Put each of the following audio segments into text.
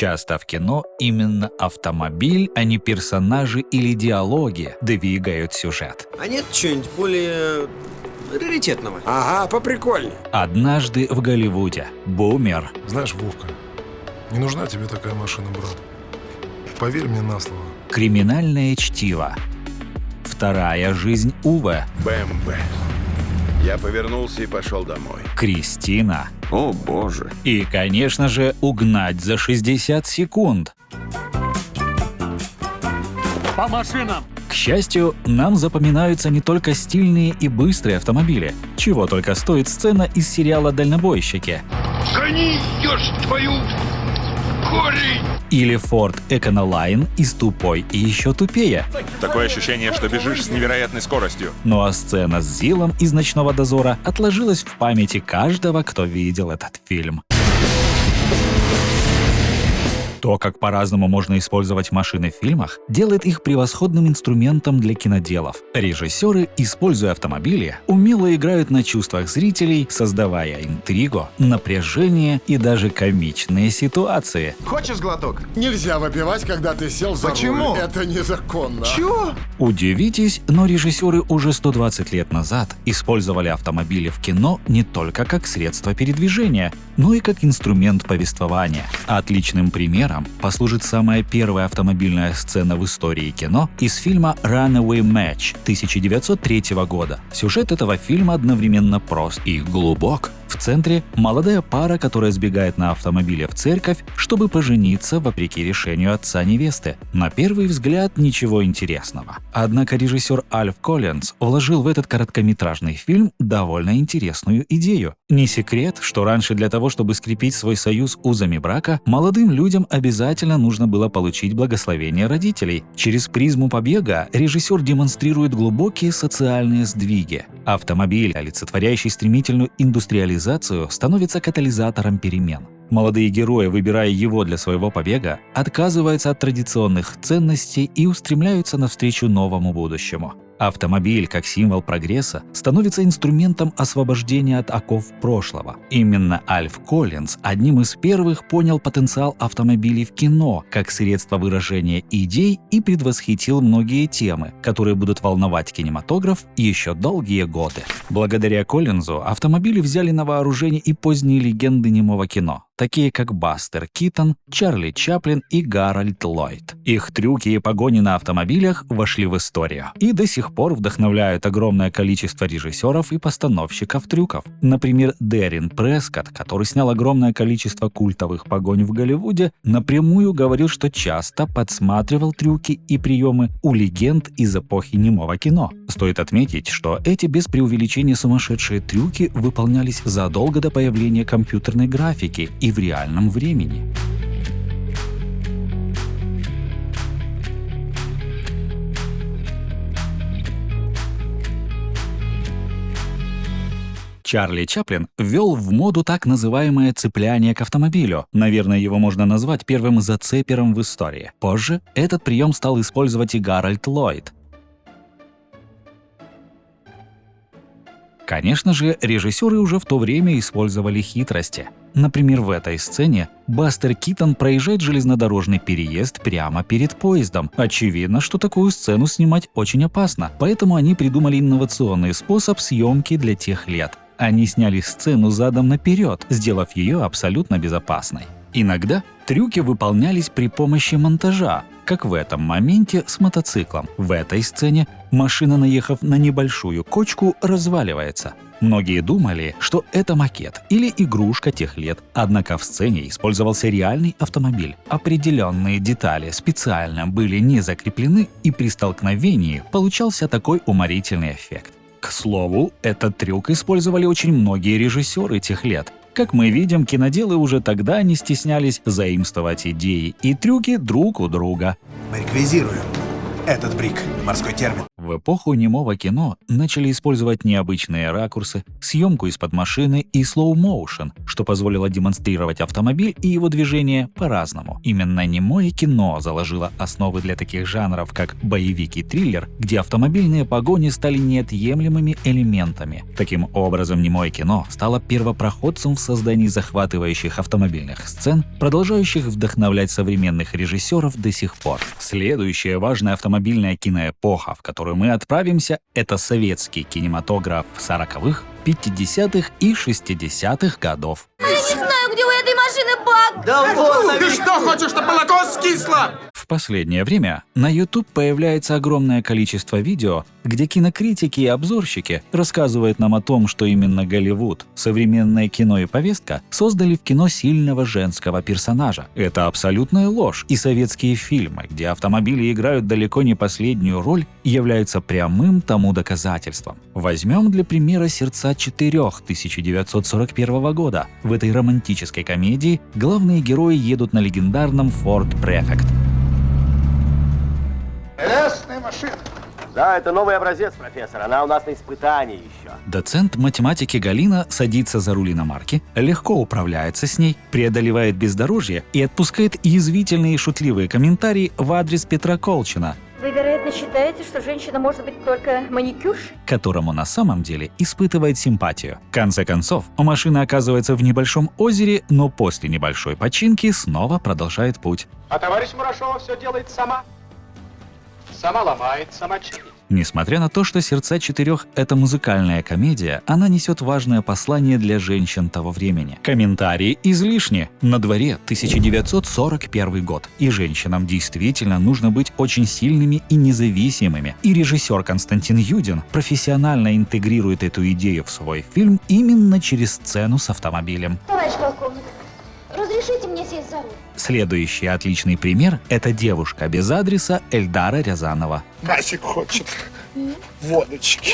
Часто в кино именно автомобиль, а не персонажи или диалоги двигают сюжет. А нет чего-нибудь более раритетного? Ага, поприкольней. Однажды в Голливуде бумер. Знаешь, Вовка, не нужна тебе такая машина, брат. Поверь мне на слово. Криминальное чтиво. Вторая жизнь Уве. БМВ. Я повернулся и пошел домой. Кристина. О, боже. И, конечно же, угнать за 60 секунд. По машинам! К счастью, нам запоминаются не только стильные и быстрые автомобили. Чего только стоит сцена из сериала «Дальнобойщики». Гони, ешь твою корень! Или Ford Econoline из «Тупой и еще тупее». Такое ощущение, что бежишь с невероятной скоростью. Ну а сцена с Зилом из «Ночного дозора» отложилась в памяти каждого, кто видел этот фильм. То, как по-разному можно использовать машины в фильмах, делает их превосходным инструментом для киноделов. Режиссеры, используя автомобили, умело играют на чувствах зрителей, создавая интригу, напряжение и даже комичные ситуации. Хочешь глоток? Нельзя выпивать, когда ты сел за Почему? руль. Это незаконно. Чего? Удивитесь, но режиссеры уже 120 лет назад использовали автомобили в кино не только как средство передвижения, но и как инструмент повествования. Отличным примером послужит самая первая автомобильная сцена в истории кино из фильма «Runaway Match» 1903 года. Сюжет этого фильма одновременно прост и глубок. В центре молодая пара, которая сбегает на автомобиле в церковь, чтобы пожениться вопреки решению отца невесты. На первый взгляд ничего интересного. Однако режиссер Альф Коллинз вложил в этот короткометражный фильм довольно интересную идею. Не секрет, что раньше для того, чтобы скрепить свой союз узами брака, молодым людям обязательно нужно было получить благословение родителей. Через призму побега режиссер демонстрирует глубокие социальные сдвиги. Автомобиль, олицетворяющий стремительную индустриализацию, становится катализатором перемен. Молодые герои, выбирая его для своего побега, отказываются от традиционных ценностей и устремляются навстречу новому будущему. Автомобиль, как символ прогресса, становится инструментом освобождения от оков прошлого. Именно Альф Коллинз одним из первых понял потенциал автомобилей в кино как средство выражения идей и предвосхитил многие темы, которые будут волновать кинематограф еще долгие годы. Благодаря Коллинзу автомобили взяли на вооружение и поздние легенды немого кино, такие как Бастер Китон, Чарли Чаплин и Гарольд Ллойд. Их трюки и погони на автомобилях вошли в историю и до сих пор вдохновляют огромное количество режиссеров и постановщиков трюков. Например, Дэрин Прескотт, который снял огромное количество культовых погонь в Голливуде, напрямую говорил, что часто подсматривал трюки и приемы у легенд из эпохи немого кино. Стоит отметить, что эти без преувеличения сумасшедшие трюки выполнялись задолго до появления компьютерной графики и в реальном времени. Чарли Чаплин ввел в моду так называемое цепляние к автомобилю. Наверное, его можно назвать первым зацепером в истории. Позже этот прием стал использовать и Гарольд Ллойд. Конечно же, режиссеры уже в то время использовали хитрости. Например, в этой сцене Бастер Китон проезжает железнодорожный переезд прямо перед поездом. Очевидно, что такую сцену снимать очень опасно, поэтому они придумали инновационный способ съемки для тех лет. Они сняли сцену задом наперед, сделав ее абсолютно безопасной. Иногда трюки выполнялись при помощи монтажа, как в этом моменте с мотоциклом. В этой сцене машина, наехав на небольшую кочку, разваливается. Многие думали, что это макет или игрушка тех лет, однако в сцене использовался реальный автомобиль. Определенные детали специально были не закреплены, и при столкновении получался такой уморительный эффект. К слову, этот трюк использовали очень многие режиссеры тех лет. Как мы видим, киноделы уже тогда не стеснялись заимствовать идеи и трюки друг у друга. Мы реквизируем. Этот брик — морской термин. В эпоху немого кино начали использовать необычные ракурсы, съемку из-под машины и слоу-моушен, что позволило демонстрировать автомобиль и его движение по-разному. Именно немое кино заложило основы для таких жанров, как боевик и триллер, где автомобильные погони стали неотъемлемыми элементами. Таким образом, немое кино стало первопроходцем в создании захватывающих автомобильных сцен, продолжающих вдохновлять современных режиссеров до сих пор. Следующая важная автомобильная киноэпоха, в которую мы отправимся, это советский кинематограф 40-х, 50-х и 60-х годов. Я не знаю, где у этой машины бак. Ты что, хочешь, чтобы молоко скисло? В последнее время на YouTube появляется огромное количество видео, где кинокритики и обзорщики рассказывают нам о том, что именно Голливуд, современное кино и повестка создали в кино сильного женского персонажа. Это абсолютная ложь, и советские фильмы, где автомобили играют далеко не последнюю роль, являются прямым тому доказательством. Возьмем для примера «Сердца четырех» 1941 года. В этой романтической комедии главные герои едут на легендарном Ford Prefect. Прелестная машина. Да, это новый образец, профессор. Она у нас на испытании еще. Доцент математики Галина садится за руль иномарки, легко управляется с ней, преодолевает бездорожье и отпускает язвительные и шутливые комментарии в адрес Петра Колчина, Вы, вероятно, считаете, что женщина может быть только маникюршей? которому на самом деле испытывает симпатию. В конце концов, машина оказывается в небольшом озере, но после небольшой починки снова продолжает путь. А товарищ Мурашова все делает сама. Сама ломает, сама чинит. Несмотря на то, что «Сердца четырех» — это музыкальная комедия, она несет важное послание для женщин того времени. Комментарии излишни. На дворе 1941 год, и женщинам действительно нужно быть очень сильными и независимыми. И режиссер Константин Юдин профессионально интегрирует эту идею в свой фильм именно через сцену с автомобилем. Товарищ полковник, разрешите мне сесть за руль? Следующий отличный пример — это девушка без адреса Эльдара Рязанова. Масик хочет водочки.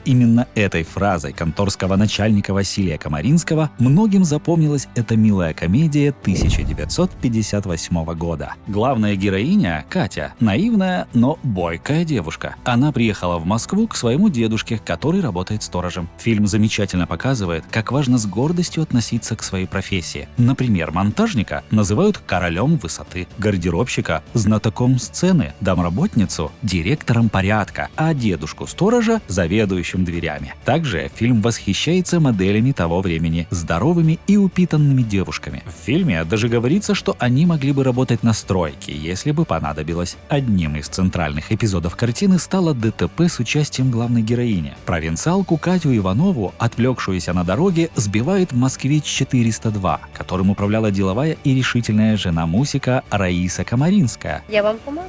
Именно этой фразой конторского начальника Василия Комаринского многим запомнилась эта милая комедия 1958 года. Главная героиня — Катя, наивная, но бойкая девушка. Она приехала в Москву к своему дедушке, который работает сторожем. Фильм замечательно показывает, как важно с гордостью относиться к своей профессии. Например, монтажника называют королем высоты, гардеробщика — знатоком сцены, домработницу — директором порядка, а дедушку-сторожа — заведующим дверями. Также фильм восхищается моделями того времени, здоровыми и упитанными девушками. В фильме даже говорится, что они могли бы работать на стройке, если бы понадобилось. Одним из центральных эпизодов картины стало ДТП с участием главной героини. Провинциалку Катю Иванову, отвлекшуюся на дороге, сбивает «Москвич-402», которым управляла деловая и решительная жена Мусика Раиса Комаринская. Я вам помогу.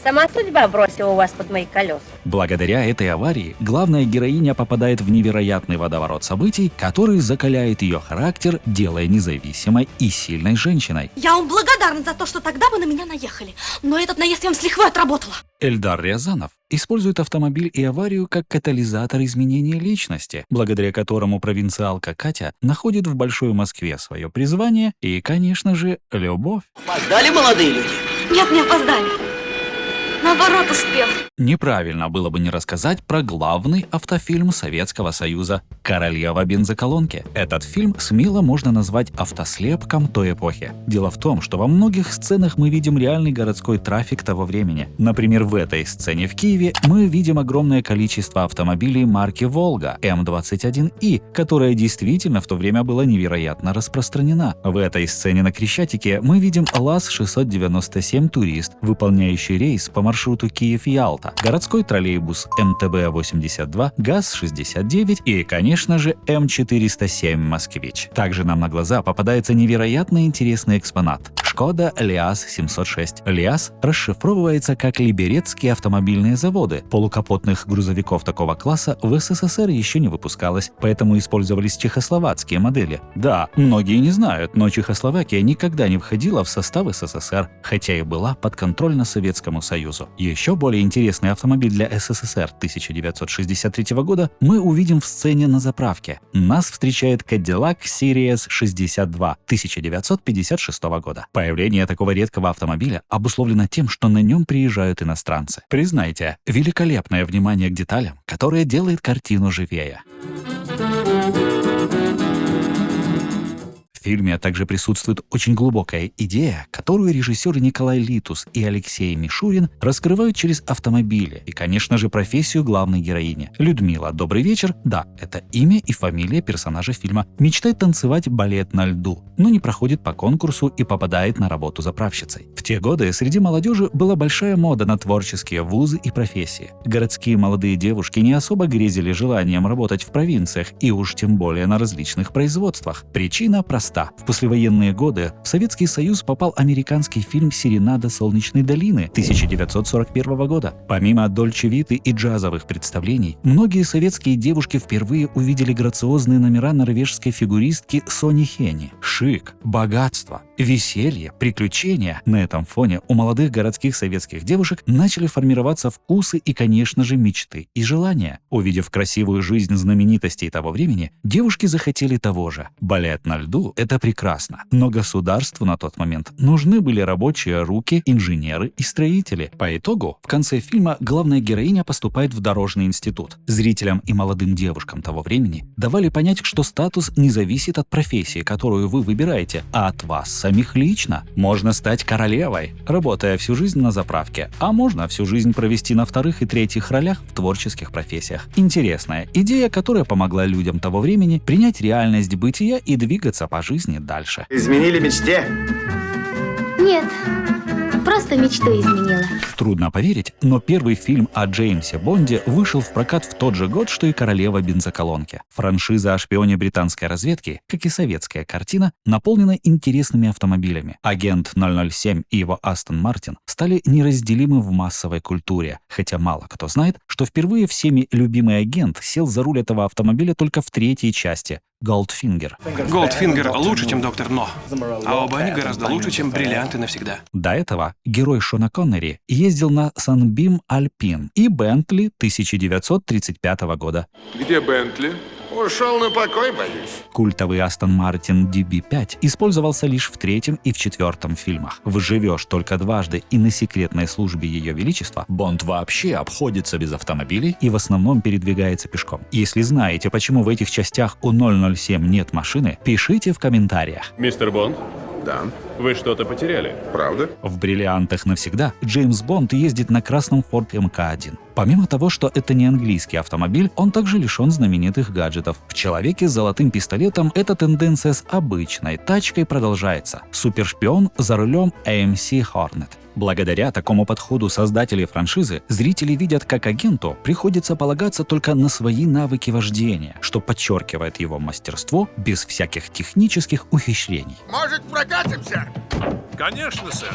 Сама судьба бросила вас под мои колеса. Благодаря этой аварии главная героиня попадает в невероятный водоворот событий, который закаляет ее характер, делая независимой и сильной женщиной. Я вам благодарна за то, что тогда вы на меня наехали. Но этот наезд я вам с лихвой отработала. Эльдар Рязанов использует автомобиль и аварию как катализатор изменения личности, благодаря которому провинциалка Катя находит в Большой Москве свое призвание и, конечно же, любовь. Опоздали молодые люди? Нет, не опоздали. Наоборот, успел. Неправильно было бы не рассказать про главный автофильм Советского Союза «Королева бензоколонки». Этот фильм смело можно назвать автослепком той эпохи. Дело в том, что во многих сценах мы видим реальный городской трафик того времени. Например, в этой сцене в Киеве мы видим огромное количество автомобилей марки «Волга» М21И, которая действительно в то время была невероятно распространена. В этой сцене на Крещатике мы видим ЛАЗ-697 «Турист», выполняющий рейс по маршруту Киев-Ялта, городской троллейбус МТБ-82, ГАЗ-69 и, конечно же, М407 «Москвич». Также нам на глаза попадается невероятно интересный экспонат — Шкода ЛиАЗ-706. ЛиАЗ расшифровывается как Либерецкие автомобильные заводы. Полукапотных грузовиков такого класса в СССР еще не выпускалось, поэтому использовались чехословацкие модели. Да, многие не знают, но Чехословакия никогда не входила в состав СССР, хотя и была подконтрольна Советскому Союзу. Лотусу. Еще более интересный автомобиль для СССР 1963 года мы увидим в сцене на заправке. Нас встречает Cadillac Series 62 1956 года. Появление такого редкого автомобиля обусловлено тем, что на нем приезжают иностранцы. Признайте, великолепное внимание к деталям, которое делает картину живее. В фильме также присутствует очень глубокая идея, которую режиссеры Николай Литус и Алексей Мишурин раскрывают через автомобили и, конечно же, профессию главной героини. Людмила, добрый вечер. Да, это имя и фамилия персонажа фильма. Мечтает танцевать балет на льду, но не проходит по конкурсу и попадает на работу заправщицей. В те годы среди молодежи была большая мода на творческие вузы и профессии. Городские молодые девушки не особо грезили желанием работать в провинциях и уж тем более на различных производствах. Причина проста. В послевоенные годы в Советский Союз попал американский фильм «Серенада Солнечной долины» 1941 года. Помимо Дольче Виты и джазовых представлений, многие советские девушки впервые увидели грациозные номера норвежской фигуристки Сони Хени. Шик, богатство, веселье, приключения. На этом фоне у молодых городских советских девушек начали формироваться вкусы и, конечно же, мечты и желания. Увидев красивую жизнь знаменитостей того времени, девушки захотели того же. Балет на льду — это прекрасно, но государству на тот момент нужны были рабочие руки, инженеры и строители. По итогу, в конце фильма главная героиня поступает в дорожный институт. Зрителям и молодым девушкам того времени давали понять, что статус не зависит от профессии, которую вы выбираете, а от вас самих лично. Можно стать королевой, работая всю жизнь на заправке, а можно всю жизнь провести на вторых и третьих ролях в творческих профессиях. Интересная идея, которая помогла людям того времени принять реальность бытия и двигаться по жизни дальше. Изменили мечте? Нет, просто мечту изменила. Трудно поверить, но первый фильм о Джеймсе Бонде вышел в прокат в тот же год, что и «Королева бензоколонки». Франшиза о шпионе британской разведки, как и советская картина, наполнена интересными автомобилями. Агент 007 и его Астон Мартин стали неразделимы в массовой культуре, хотя мало кто знает, что впервые всеми любимый агент сел за руль этого автомобиля только в третьей части — Голдфингер. Голдфингер лучше, чем Доктор Но. А оба они гораздо лучше, чем Бриллианты навсегда. До этого герой Шона Коннери ездил на Sunbeam Alpine и Бентли 1935 года. Где Бентли? Ушел на покой, боюсь. Культовый Астон Мартин DB5 использовался лишь в третьем и в четвертом фильмах. В «Живешь только дважды» и «На секретной службе Ее Величества» Бонд вообще обходится без автомобилей и в основном передвигается пешком. Если знаете, почему в этих частях у 007 нет машины, пишите в комментариях. Мистер Бонд? Да. Вы что-то потеряли. Правда? В «Бриллиантах навсегда» Джеймс Бонд ездит на красном Ford МК-1. Помимо того, что это не английский автомобиль, он также лишен знаменитых гаджетов. В «Человеке с золотым пистолетом» эта тенденция с обычной тачкой продолжается. Супершпион за рулем AMC Hornet. Благодаря такому подходу создателей франшизы зрители видят, как агенту приходится полагаться только на свои навыки вождения, что подчеркивает его мастерство без всяких технических ухищрений. Может, прокатимся? Конечно, сэр.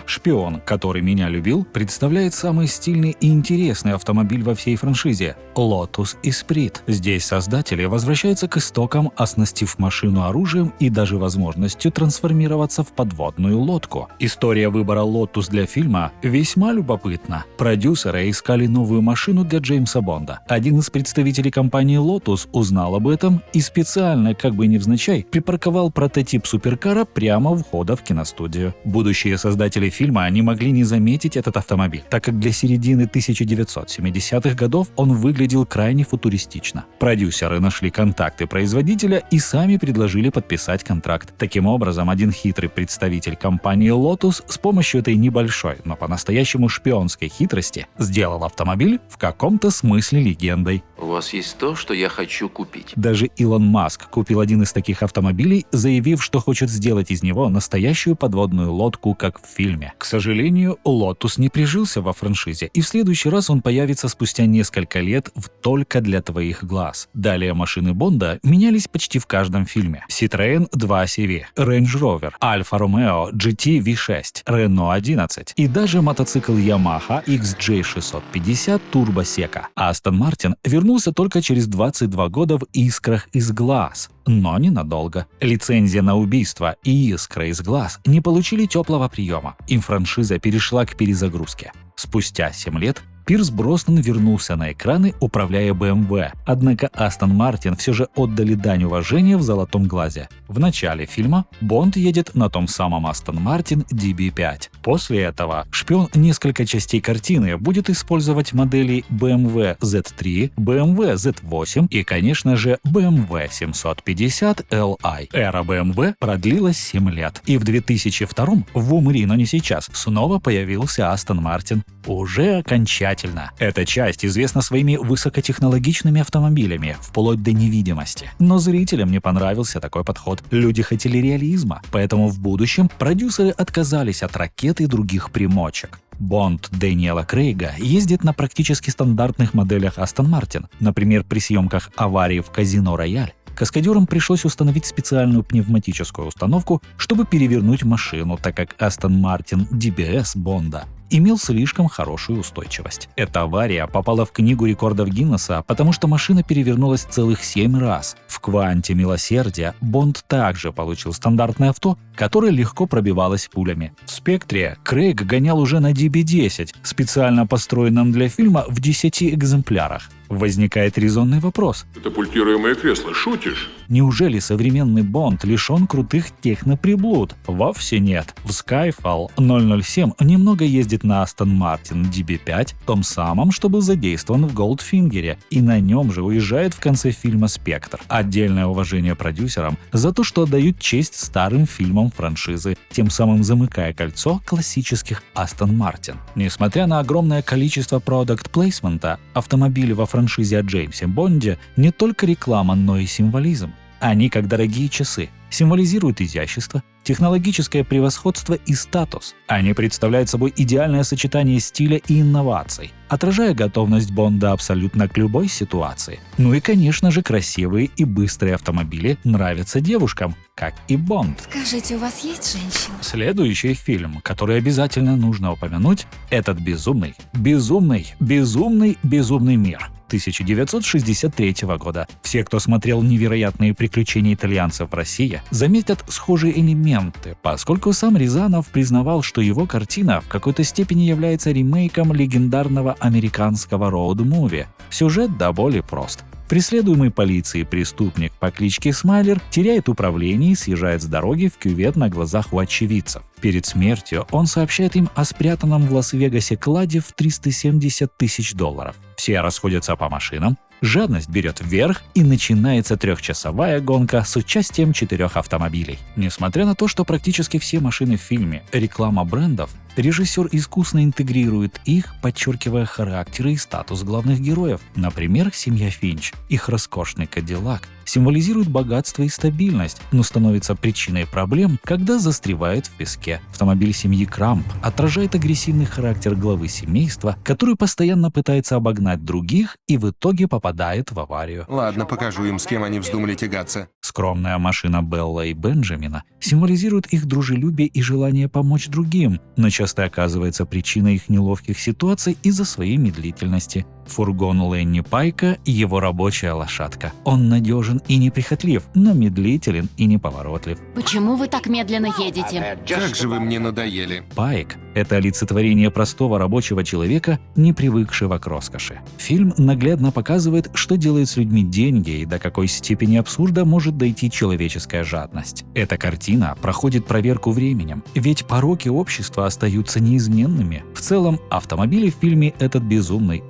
«Шпион, который меня любил» представляет самый стильный и интересный автомобиль во всей франшизе — Lotus Esprit. Здесь создатели возвращаются к истокам, оснастив машину оружием и даже возможностью трансформироваться в подводную лодку. История выбора Lotus для фильма весьма любопытна. Продюсеры искали новую машину для Джеймса Бонда. Один из представителей компании Lotus узнал об этом и специально, как бы невзначай, припарковал прототип суперкара прямо у входа в киностудию. Будущие создатели фильма не могли не заметить этот автомобиль, так как для середины 1970-х годов он выглядел крайне футуристично. Продюсеры нашли контакты производителя и сами предложили подписать контракт. Таким образом, один хитрый представитель компании Lotus с помощью этой небольшой, но по-настоящему шпионской хитрости сделал автомобиль в каком-то смысле легендой. У вас есть то, что я хочу купить. Даже Илон Маск купил один из таких автомобилей, заявив, что хочет сделать из него настоящую подводную лодку, как в фильме. К сожалению, Lotus не прижился во франшизе, и в следующий раз он появится спустя несколько лет в «Только для твоих глаз». Далее машины Бонда менялись почти в каждом фильме. Citroën 2 CV, Range Rover, Alfa Romeo GT V6, Renault 11 и даже мотоцикл Yamaha XJ650 Turbo Seca. Aston Martin вернулся только через 22 года в «Искрах из глаз». Но ненадолго. Лицензия на убийство и «Искра из глаз» не получили теплого приема, и франшиза перешла к перезагрузке. Спустя 7 лет Пирс Броснан вернулся на экраны, управляя BMW, однако Астон Мартин все же отдали дань уважения в «Золотом глазе». В начале фильма Бонд едет на том самом Астон Мартин DB5. После этого шпион несколько частей картины будет использовать модели BMW Z3, BMW Z8 и, конечно же, BMW 750 Li. Эра BMW продлилась 7 лет, и в 2002 в «Умри, но не сейчас» снова появился Астон Мартин. Уже окончательно. Эта часть известна своими высокотехнологичными автомобилями, вплоть до невидимости. Но зрителям не понравился такой подход. Люди хотели реализма, поэтому в будущем продюсеры отказались от ракет и других примочек. Бонд Дэниела Крейга ездит на практически стандартных моделях Астон Мартин. Например, при съемках аварии в Казино Рояль каскадерам пришлось установить специальную пневматическую установку, чтобы перевернуть машину, так как Астон Мартин DBS Бонда имел слишком хорошую устойчивость. Эта авария попала в книгу рекордов Гиннесса, потому что машина перевернулась целых 7 раз. В «Кванте милосердия» Бонд также получил стандартное авто, которое легко пробивалось пулями. В «Спектре» Крейг гонял уже на DB10, специально построенном для фильма в 10 экземплярах. Возникает резонный вопрос. Катапультируемое кресло, шутишь? Неужели современный Бонд лишен крутых техноприблуд? Вовсе нет. В Skyfall 007 немного ездит на Aston Martin DB5, том самом, что был задействован в Голдфингере, и на нем же уезжает в конце фильма «Спектр». Отдельное уважение продюсерам за то, что отдают честь старым фильмам франшизы, тем самым замыкая кольцо классических Aston Martin. Несмотря на огромное количество продакт-плейсмента, автомобили во франшизе о Джеймсе Бонде не только реклама, но и символизм. Они, как дорогие часы, символизируют изящество, технологическое превосходство и статус. Они представляют собой идеальное сочетание стиля и инноваций, отражая готовность Бонда абсолютно к любой ситуации. Ну и, конечно же, красивые и быстрые автомобили нравятся девушкам, как и Бонд. Скажите, у вас есть женщина? Следующий фильм, который обязательно нужно упомянуть, этот безумный мир 1963 года. Все, кто смотрел «Невероятные приключения итальянцев в России», заметят схожие элементы, поскольку сам Рязанов признавал, что его картина в какой-то степени является ремейком легендарного американского роуд-муви. Сюжет до боли прост. Преследуемый полицией преступник по кличке Смайлер теряет управление и съезжает с дороги в кювет на глазах у очевидцев. Перед смертью он сообщает им о спрятанном в Лас-Вегасе кладе в $370 тысяч. Все расходятся по машинам, жадность берет вверх и начинается 3-часовая гонка с участием 4 автомобилей. Несмотря на то, что практически все машины в фильме — реклама брендов, режиссер искусно интегрирует их, подчеркивая характеры и статус главных героев. Например, семья Финч. Их роскошный Кадиллак символизирует богатство и стабильность, но становится причиной проблем, когда застревает в песке. Автомобиль семьи Крамп отражает агрессивный характер главы семейства, который постоянно пытается обогнать других и в итоге попадает в аварию. Ладно, покажу им, с кем они вздумали тягаться. Скромная машина Белла и Бенджамина символизирует их дружелюбие и желание помочь другим, но часто оказывается причиной их неловких ситуаций из-за своей медлительности. Фургон Ленни Пайка — его рабочая лошадка. Он надежен и неприхотлив, но медлителен и неповоротлив. Почему вы так медленно едете? Как же вы мне надоели. Пайк — это олицетворение простого рабочего человека, не привыкшего к роскоши. Фильм наглядно показывает, что делает с людьми деньги и до какой степени абсурда может дойти человеческая жадность. Эта картина проходит проверку временем, ведь пороки общества остаются неизменными. В целом, автомобили в фильме «Этот безумный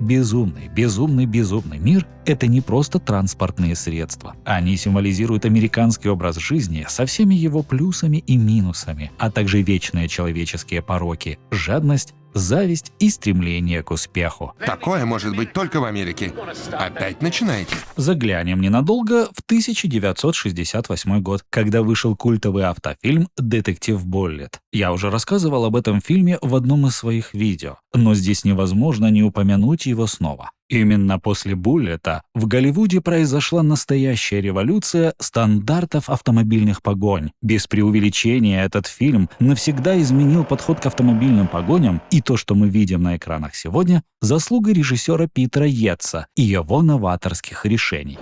мир» — это не просто транспортные средства. Они символизируют американский образ жизни со всеми его плюсами и минусами, а также вечные человеческие пороки — жадность, зависть и стремление к успеху. Такое может быть только в Америке. Опять начинаете? Заглянем ненадолго в 1968 год, когда вышел культовый автофильм «Детектив Буллетт». Я уже рассказывал об этом фильме в одном из своих видео, но здесь невозможно не упомянуть его снова. Именно после «Буллетта» в Голливуде произошла настоящая революция стандартов автомобильных погонь. Без преувеличения этот фильм навсегда изменил подход к автомобильным погоням, и то, что мы видим на экранах сегодня, заслуга режиссера Питера Йетса и его новаторских решений.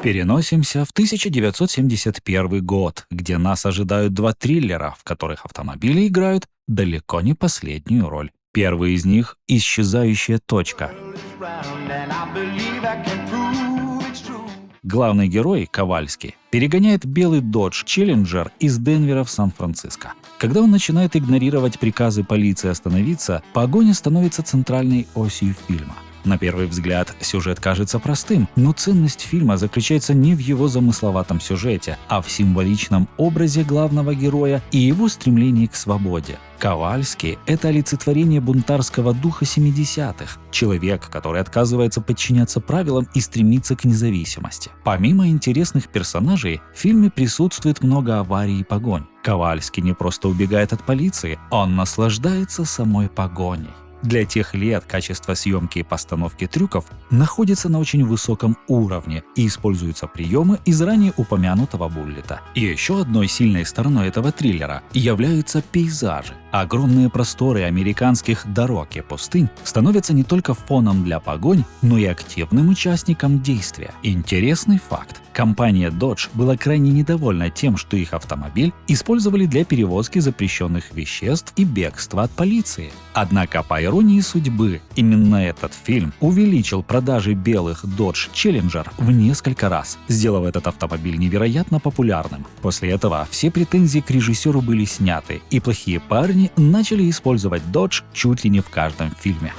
Переносимся в 1971 год, где нас ожидают два триллера, в которых автомобили играют далеко не последнюю роль. Первый из них — «Исчезающая точка». Главный герой, Ковальский, перегоняет белый Dodge Challenger из Денвера в Сан-Франциско. Когда он начинает игнорировать приказы полиции остановиться, погоня становится центральной осью фильма. На первый взгляд сюжет кажется простым, но ценность фильма заключается не в его замысловатом сюжете, а в символичном образе главного героя и его стремлении к свободе. Ковальский — это олицетворение бунтарского духа 70-х, человек, который отказывается подчиняться правилам и стремится к независимости. Помимо интересных персонажей, в фильме присутствует много аварий и погонь. Ковальский не просто убегает от полиции, он наслаждается самой погоней. Для тех лет качество съемки и постановки трюков находится на очень высоком уровне и используются приемы из ранее упомянутого буллета. И еще одной сильной стороной этого триллера являются пейзажи. Огромные просторы американских дорог и пустынь становятся не только фоном для погонь, но и активным участником действия. Интересный факт. Компания Dodge была крайне недовольна тем, что их автомобиль использовали для перевозки запрещенных веществ и бегства от полиции. Однако, по иронии судьбы, именно этот фильм увеличил продажи белых Dodge Challenger в несколько раз, сделав этот автомобиль невероятно популярным. После этого все претензии к режиссеру были сняты, и плохие парни начали использовать Dodge чуть ли не в каждом фильме.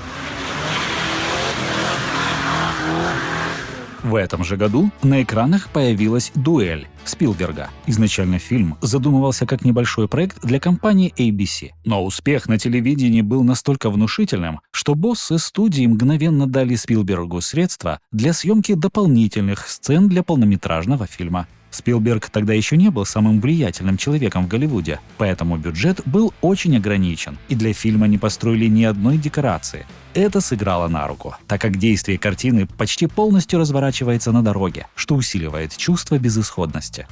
В этом же году на экранах появилась «Дуэль» Спилберга. Изначально фильм задумывался как небольшой проект для компании ABC. Но успех на телевидении был настолько внушительным, что боссы студии мгновенно дали Спилбергу средства для съемки дополнительных сцен для полнометражного фильма. Спилберг тогда еще не был самым влиятельным человеком в Голливуде, поэтому бюджет был очень ограничен, и для фильма не построили ни одной декорации. Это сыграло на руку, так как действие картины почти полностью разворачивается на дороге, что усиливает чувство безысходности.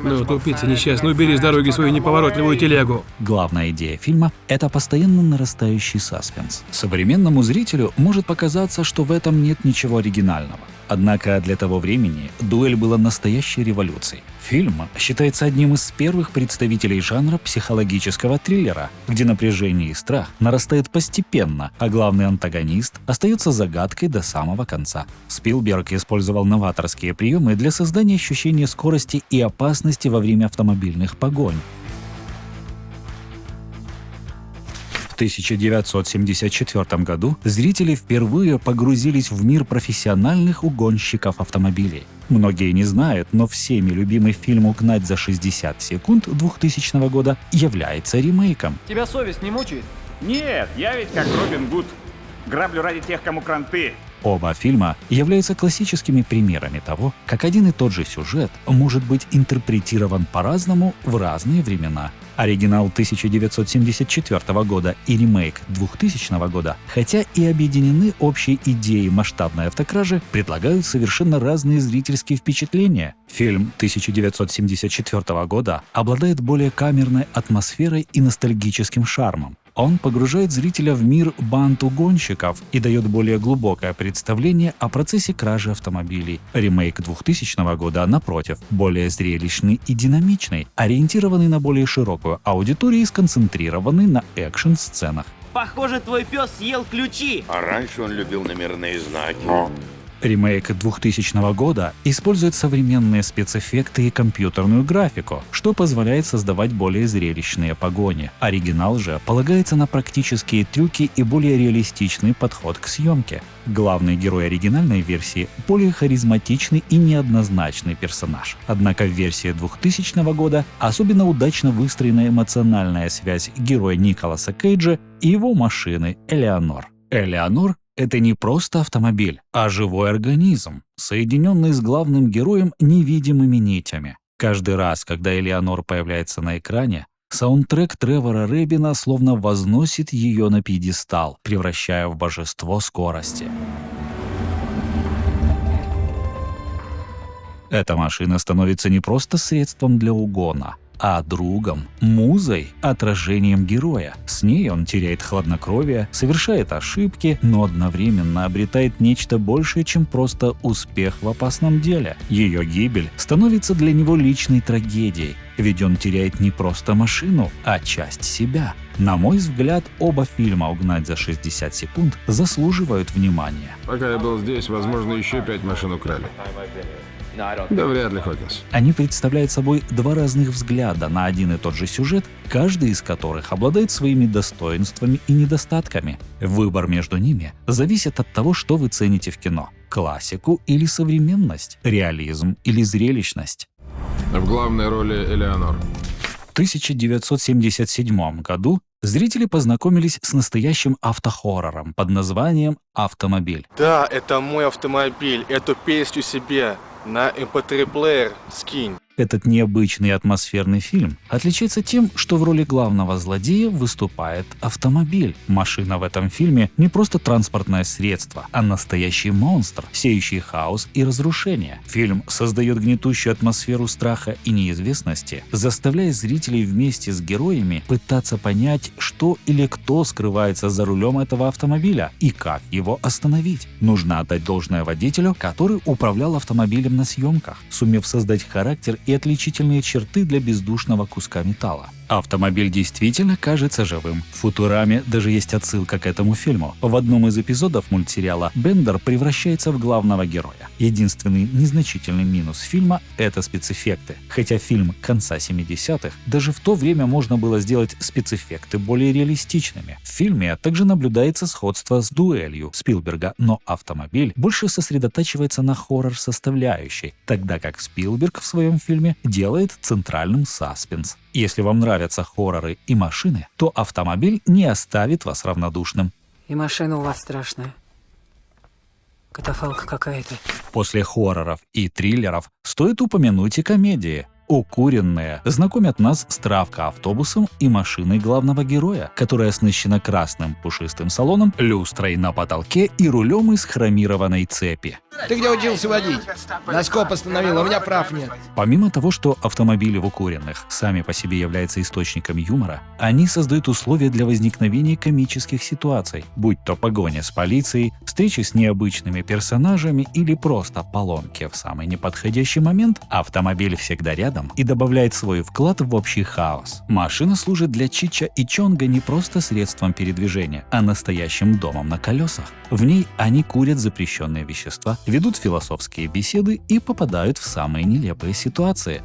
Ну, тупица несчастный, убери с дороги свою неповоротливую телегу. Главная идея фильма — это постоянно нарастающий саспенс. Современному зрителю может показаться, что в этом нет ничего оригинального. Однако для того времени «Дуэль» была настоящей революцией. Фильм считается одним из первых представителей жанра психологического триллера, где напряжение и страх нарастает постепенно, а главный антагонист остается загадкой до самого конца. Спилберг использовал новаторские приемы для создания ощущения скорости и опасности во время автомобильных погонь. В 1974 году зрители впервые погрузились в мир профессиональных угонщиков автомобилей. Многие не знают, но всеми любимый фильм «Угнать за 60 секунд» 2000 года является ремейком. Тебя совесть не мучает? Нет, я ведь как Робин Гуд. Граблю ради тех, кому кранты. Оба фильма являются классическими примерами того, как один и тот же сюжет может быть интерпретирован по-разному в разные времена. Оригинал 1974 года и ремейк 2000 года, хотя и объединены общей идеей масштабной автокражи, предлагают совершенно разные зрительские впечатления. Фильм 1974 года обладает более камерной атмосферой и ностальгическим шармом. Он погружает зрителя в мир банд угонщиков и дает более глубокое представление о процессе кражи автомобилей. Ремейк 2000 года, напротив, более зрелищный и динамичный, ориентированный на более широкую аудиторию и сконцентрированный на экшн-сценах. Похоже, твой пес съел ключи. А раньше он любил номерные знаки. Ремейк 2000 года использует современные спецэффекты и компьютерную графику, что позволяет создавать более зрелищные погони. Оригинал же полагается на практические трюки и более реалистичный подход к съемке. Главный герой оригинальной версии – более харизматичный и неоднозначный персонаж. Однако в версии 2000 года особенно удачно выстроена эмоциональная связь героя Николаса Кейджа и его машины Элеонор. Элеонор — это не просто автомобиль, а живой организм, соединенный с главным героем невидимыми нитями. Каждый раз, когда Элеонор появляется на экране, саундтрек Тревора Рэббина словно возносит ее на пьедестал, превращая в божество скорости. Эта машина становится не просто средством для угона, а другом, музой, отражением героя. С ней он теряет хладнокровие, совершает ошибки, но одновременно обретает нечто большее, чем просто успех в опасном деле. Ее гибель становится для него личной трагедией, ведь он теряет не просто машину, а часть себя. На мой взгляд, оба фильма «Угнать за 60 секунд» заслуживают внимания. Пока я был здесь, возможно, еще 5 машин украли. Да вряд ли, Хокинс. Они представляют собой два разных взгляда на один и тот же сюжет, каждый из которых обладает своими достоинствами и недостатками. Выбор между ними зависит от того, что вы цените в кино – классику или современность, реализм или зрелищность. В главной роли Элеонор. В 1977 году зрители познакомились с настоящим автохоррором под названием «Автомобиль». Да, это мой автомобиль. Эту песню себе на MP3-плеер скинь. Этот необычный атмосферный фильм отличается тем, что в роли главного злодея выступает автомобиль. Машина в этом фильме не просто транспортное средство, а настоящий монстр, сеющий хаос и разрушение. Фильм создает гнетущую атмосферу страха и неизвестности, заставляя зрителей вместе с героями пытаться понять, что или кто скрывается за рулем этого автомобиля и как его остановить. Нужно отдать должное водителю, который управлял автомобилем на съемках, сумев создать характер и отличительные черты для бездушного куска металла. Автомобиль действительно кажется живым. В «Футураме» даже есть отсылка к этому фильму. В одном из эпизодов мультсериала Бендер превращается в главного героя. Единственный незначительный минус фильма — это спецэффекты. Хотя фильм конца 70-х, даже в то время можно было сделать спецэффекты более реалистичными. В фильме также наблюдается сходство с «Дуэлью» Спилберга, но «Автомобиль» больше сосредотачивается на хоррор-составляющей, тогда как Спилберг в своем фильме делает центральным саспенс. Если вам нравятся хорроры и машины, то «Автомобиль» не оставит вас равнодушным. И машина у вас страшная. Катафалка какая-то. После хорроров и триллеров стоит упомянуть и комедии. «Укуренные» знакомят нас с травка-автобусом и машиной главного героя, которая оснащена красным пушистым салоном, люстрой на потолке и рулем из хромированной цепи. Ты где учился водить? На скоб остановил, у меня прав нет. Помимо того, что автомобили в «Укуренных» сами по себе являются источником юмора, они создают условия для возникновения комических ситуаций, будь то погоня с полицией, встречи с необычными персонажами или просто поломки в самый неподходящий момент. Автомобиль всегда рядом и добавляет свой вклад в общий хаос. Машина служит для Чича и Чонга не просто средством передвижения, а настоящим домом на колесах. В ней они курят запрещенные вещества, ведут философские беседы и попадают в самые нелепые ситуации.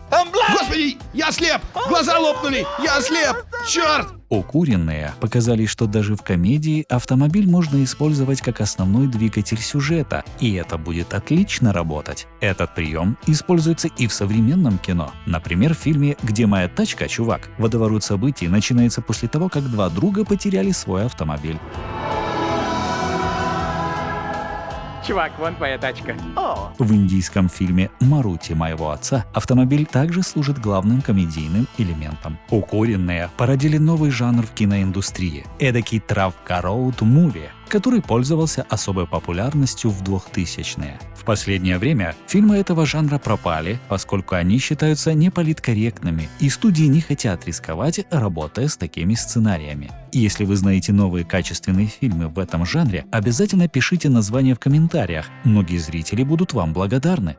Господи, я слеп! Глаза лопнули! Я слеп! Черт! «Укуренные» показали, что даже в комедии автомобиль можно использовать как основной двигатель сюжета, и это будет отлично работать. Этот прием используется и в современном кино. Например, в фильме «Где моя тачка, чувак?» водоворот событий начинается после того, как два друга потеряли свой автомобиль. Чувак, вон твоя тачка. В индийском фильме «Марути моего отца» автомобиль также служит главным комедийным элементом. «Укуренные» породили новый жанр в киноиндустрии – эдакий травка-роуд-муви, который пользовался особой популярностью в 2000-е. В последнее время фильмы этого жанра пропали, поскольку они считаются неполиткорректными, и студии не хотят рисковать, работая с такими сценариями. И если вы знаете новые качественные фильмы в этом жанре, обязательно пишите название в комментариях. Многие зрители будут вам благодарны.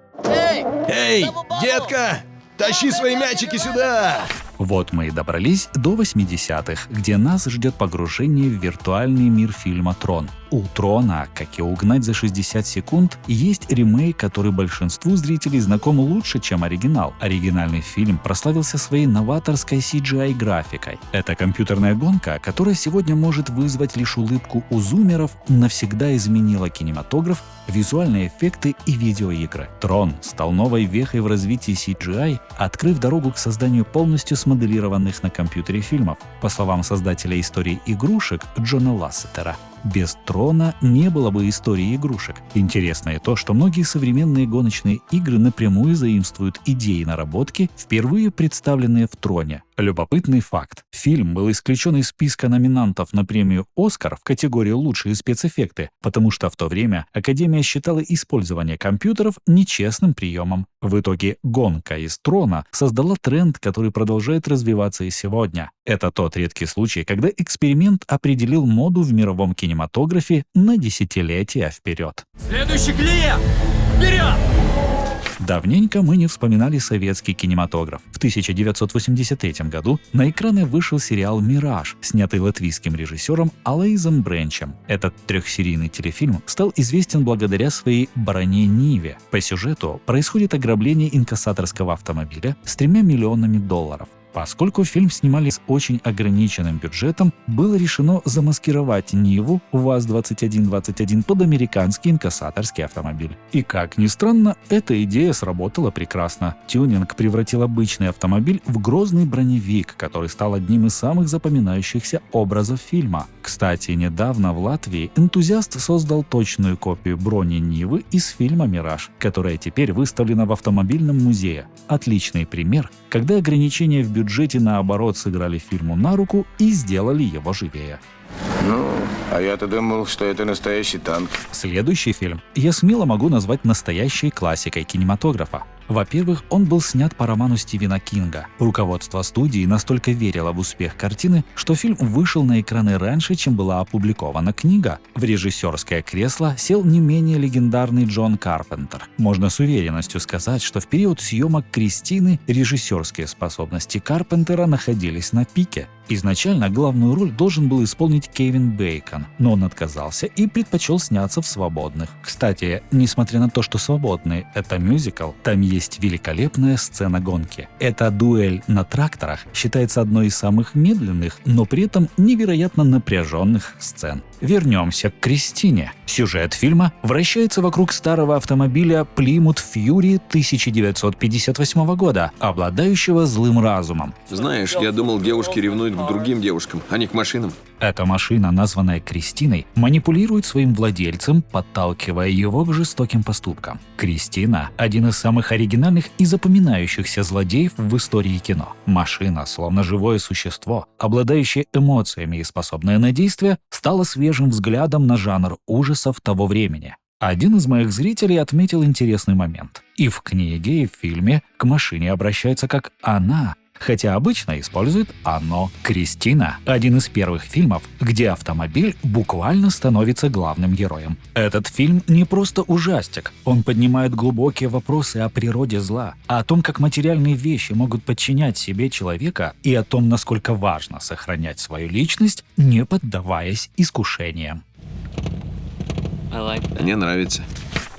Эй, детка! Тащи свои мячики сюда! Вот мы и добрались до 80-х, где нас ждет погружение в виртуальный мир фильма «Трон». У «Трона», как и «Угнать за 60 секунд», есть ремейк, который большинству зрителей знаком лучше, чем оригинал. Оригинальный фильм прославился своей новаторской CGI-графикой. Это компьютерная гонка, которая сегодня может вызвать лишь улыбку у зумеров, навсегда изменила кинематограф, визуальные эффекты и видеоигры. «Трон» стал новой вехой в развитии CGI, открыв дорогу к созданию полностью смоделированных на компьютере фильмов. По словам создателя истории игрушек Джона Лассетера, без «Трона» не было бы истории игрушек. Интересно и то, что многие современные гоночные игры напрямую заимствуют идеи наработки, впервые представленные в «Троне». Любопытный факт. Фильм был исключен из списка номинантов на премию «Оскар» в категории «Лучшие спецэффекты», потому что в то время Академия считала использование компьютеров нечестным приемом. В итоге «Гонка из трона» создала тренд, который продолжает развиваться и сегодня. Это тот редкий случай, когда эксперимент определил моду в мировом кинематографе на десятилетия вперед. Следующий клиент! Вперед! Давненько мы не вспоминали советский кинематограф. В 1983 году на экраны вышел сериал «Мираж», снятый латвийским режиссером Алейзом Бренчем. Этот трехсерийный телефильм стал известен благодаря своей броне Ниве. По сюжету происходит ограбление инкассаторского автомобиля с $3 миллионами. Поскольку фильм снимали с очень ограниченным бюджетом, было решено замаскировать Ниву ВАЗ-2121 под американский инкассаторский автомобиль. И как ни странно, эта идея сработала прекрасно. Тюнинг превратил обычный автомобиль в грозный броневик, который стал одним из самых запоминающихся образов фильма. Кстати, недавно в Латвии энтузиаст создал точную копию брони Нивы из фильма «Мираж», которая теперь выставлена в автомобильном музее. Отличный пример, когда ограничения в бюджете наоборот сыграли фильму на руку и сделали его живее. Ну, а я-то думал, что это настоящий танк. Следующий фильм я смело могу назвать настоящей классикой кинематографа. Во-первых, он был снят по роману Стивена Кинга. Руководство студии настолько верило в успех картины, что фильм вышел на экраны раньше, чем была опубликована книга. В режиссерское кресло сел не менее легендарный Джон Карпентер. Можно с уверенностью сказать, что в период съемок «Кристины» режиссерские способности Карпентера находились на пике. Изначально главную роль должен был исполнить Кевин Бейкон, но он отказался и предпочел сняться в «Свободных». Кстати, несмотря на то, что «Свободные» — это мюзикл, там есть великолепная сцена гонки. Эта дуэль на тракторах считается одной из самых медленных, но при этом невероятно напряженных сцен. Вернемся к «Кристине». Сюжет фильма вращается вокруг старого автомобиля Plymouth Fury 1958 года, обладающего злым разумом. Знаешь, я думал, девушки ревнуют к другим девушкам, а не к машинам. Эта машина, названная Кристиной, манипулирует своим владельцем, подталкивая его к жестоким поступкам. Кристина – один из самых оригинальных и запоминающихся злодеев в истории кино. Машина, словно живое существо, обладающее эмоциями и способное на действие, стала свежим взглядом на жанр ужасов того времени. Один из моих зрителей отметил интересный момент. И в книге, и в фильме к машине обращаются как «она», хотя обычно использует «оно». «Кристина» — один из первых фильмов, где автомобиль буквально становится главным героем. Этот фильм не просто ужастик, он поднимает глубокие вопросы о природе зла, о том, как материальные вещи могут подчинять себе человека и о том, насколько важно сохранять свою личность, не поддаваясь искушениям. Мне нравится.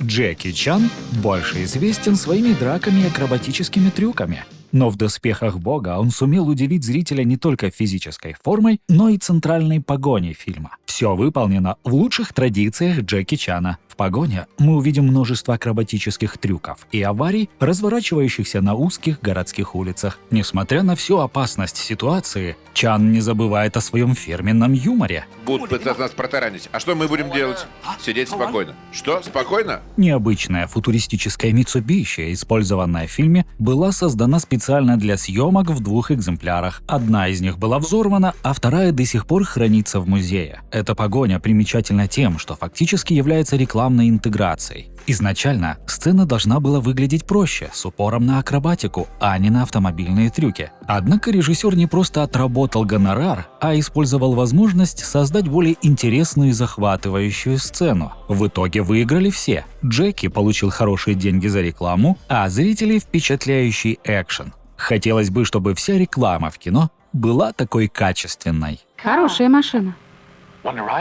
Джеки Чан больше известен своими драками и акробатическими трюками. Но в «Доспехах Бога» он сумел удивить зрителя не только физической формой, но и центральной погоней фильма. Все выполнено в лучших традициях Джеки Чана. В «Погоне» мы увидим множество акробатических трюков и аварий, разворачивающихся на узких городских улицах. Несмотря на всю опасность ситуации, Чан не забывает о своем фирменном юморе. Будут пытаться нас протаранить. А что мы будем делать? Сидеть спокойно. Что, спокойно? Необычная футуристическая Mitsubishi, использованная в фильме, была создана специально для съемок в 2 экземплярах. Одна из них была взорвана, а вторая до сих пор хранится в музее. Эта «Погоня» примечательна тем, что фактически является рекламной интеграцией. Изначально сцена должна была выглядеть проще, с упором на акробатику, а не на автомобильные трюки. Однако режиссер не просто отработал гонорар, а использовал возможность создать более интересную и захватывающую сцену. В итоге выиграли все. Джеки получил хорошие деньги за рекламу, а зрители — впечатляющий экшен. Хотелось бы, чтобы вся реклама в кино была такой качественной. Хорошая машина.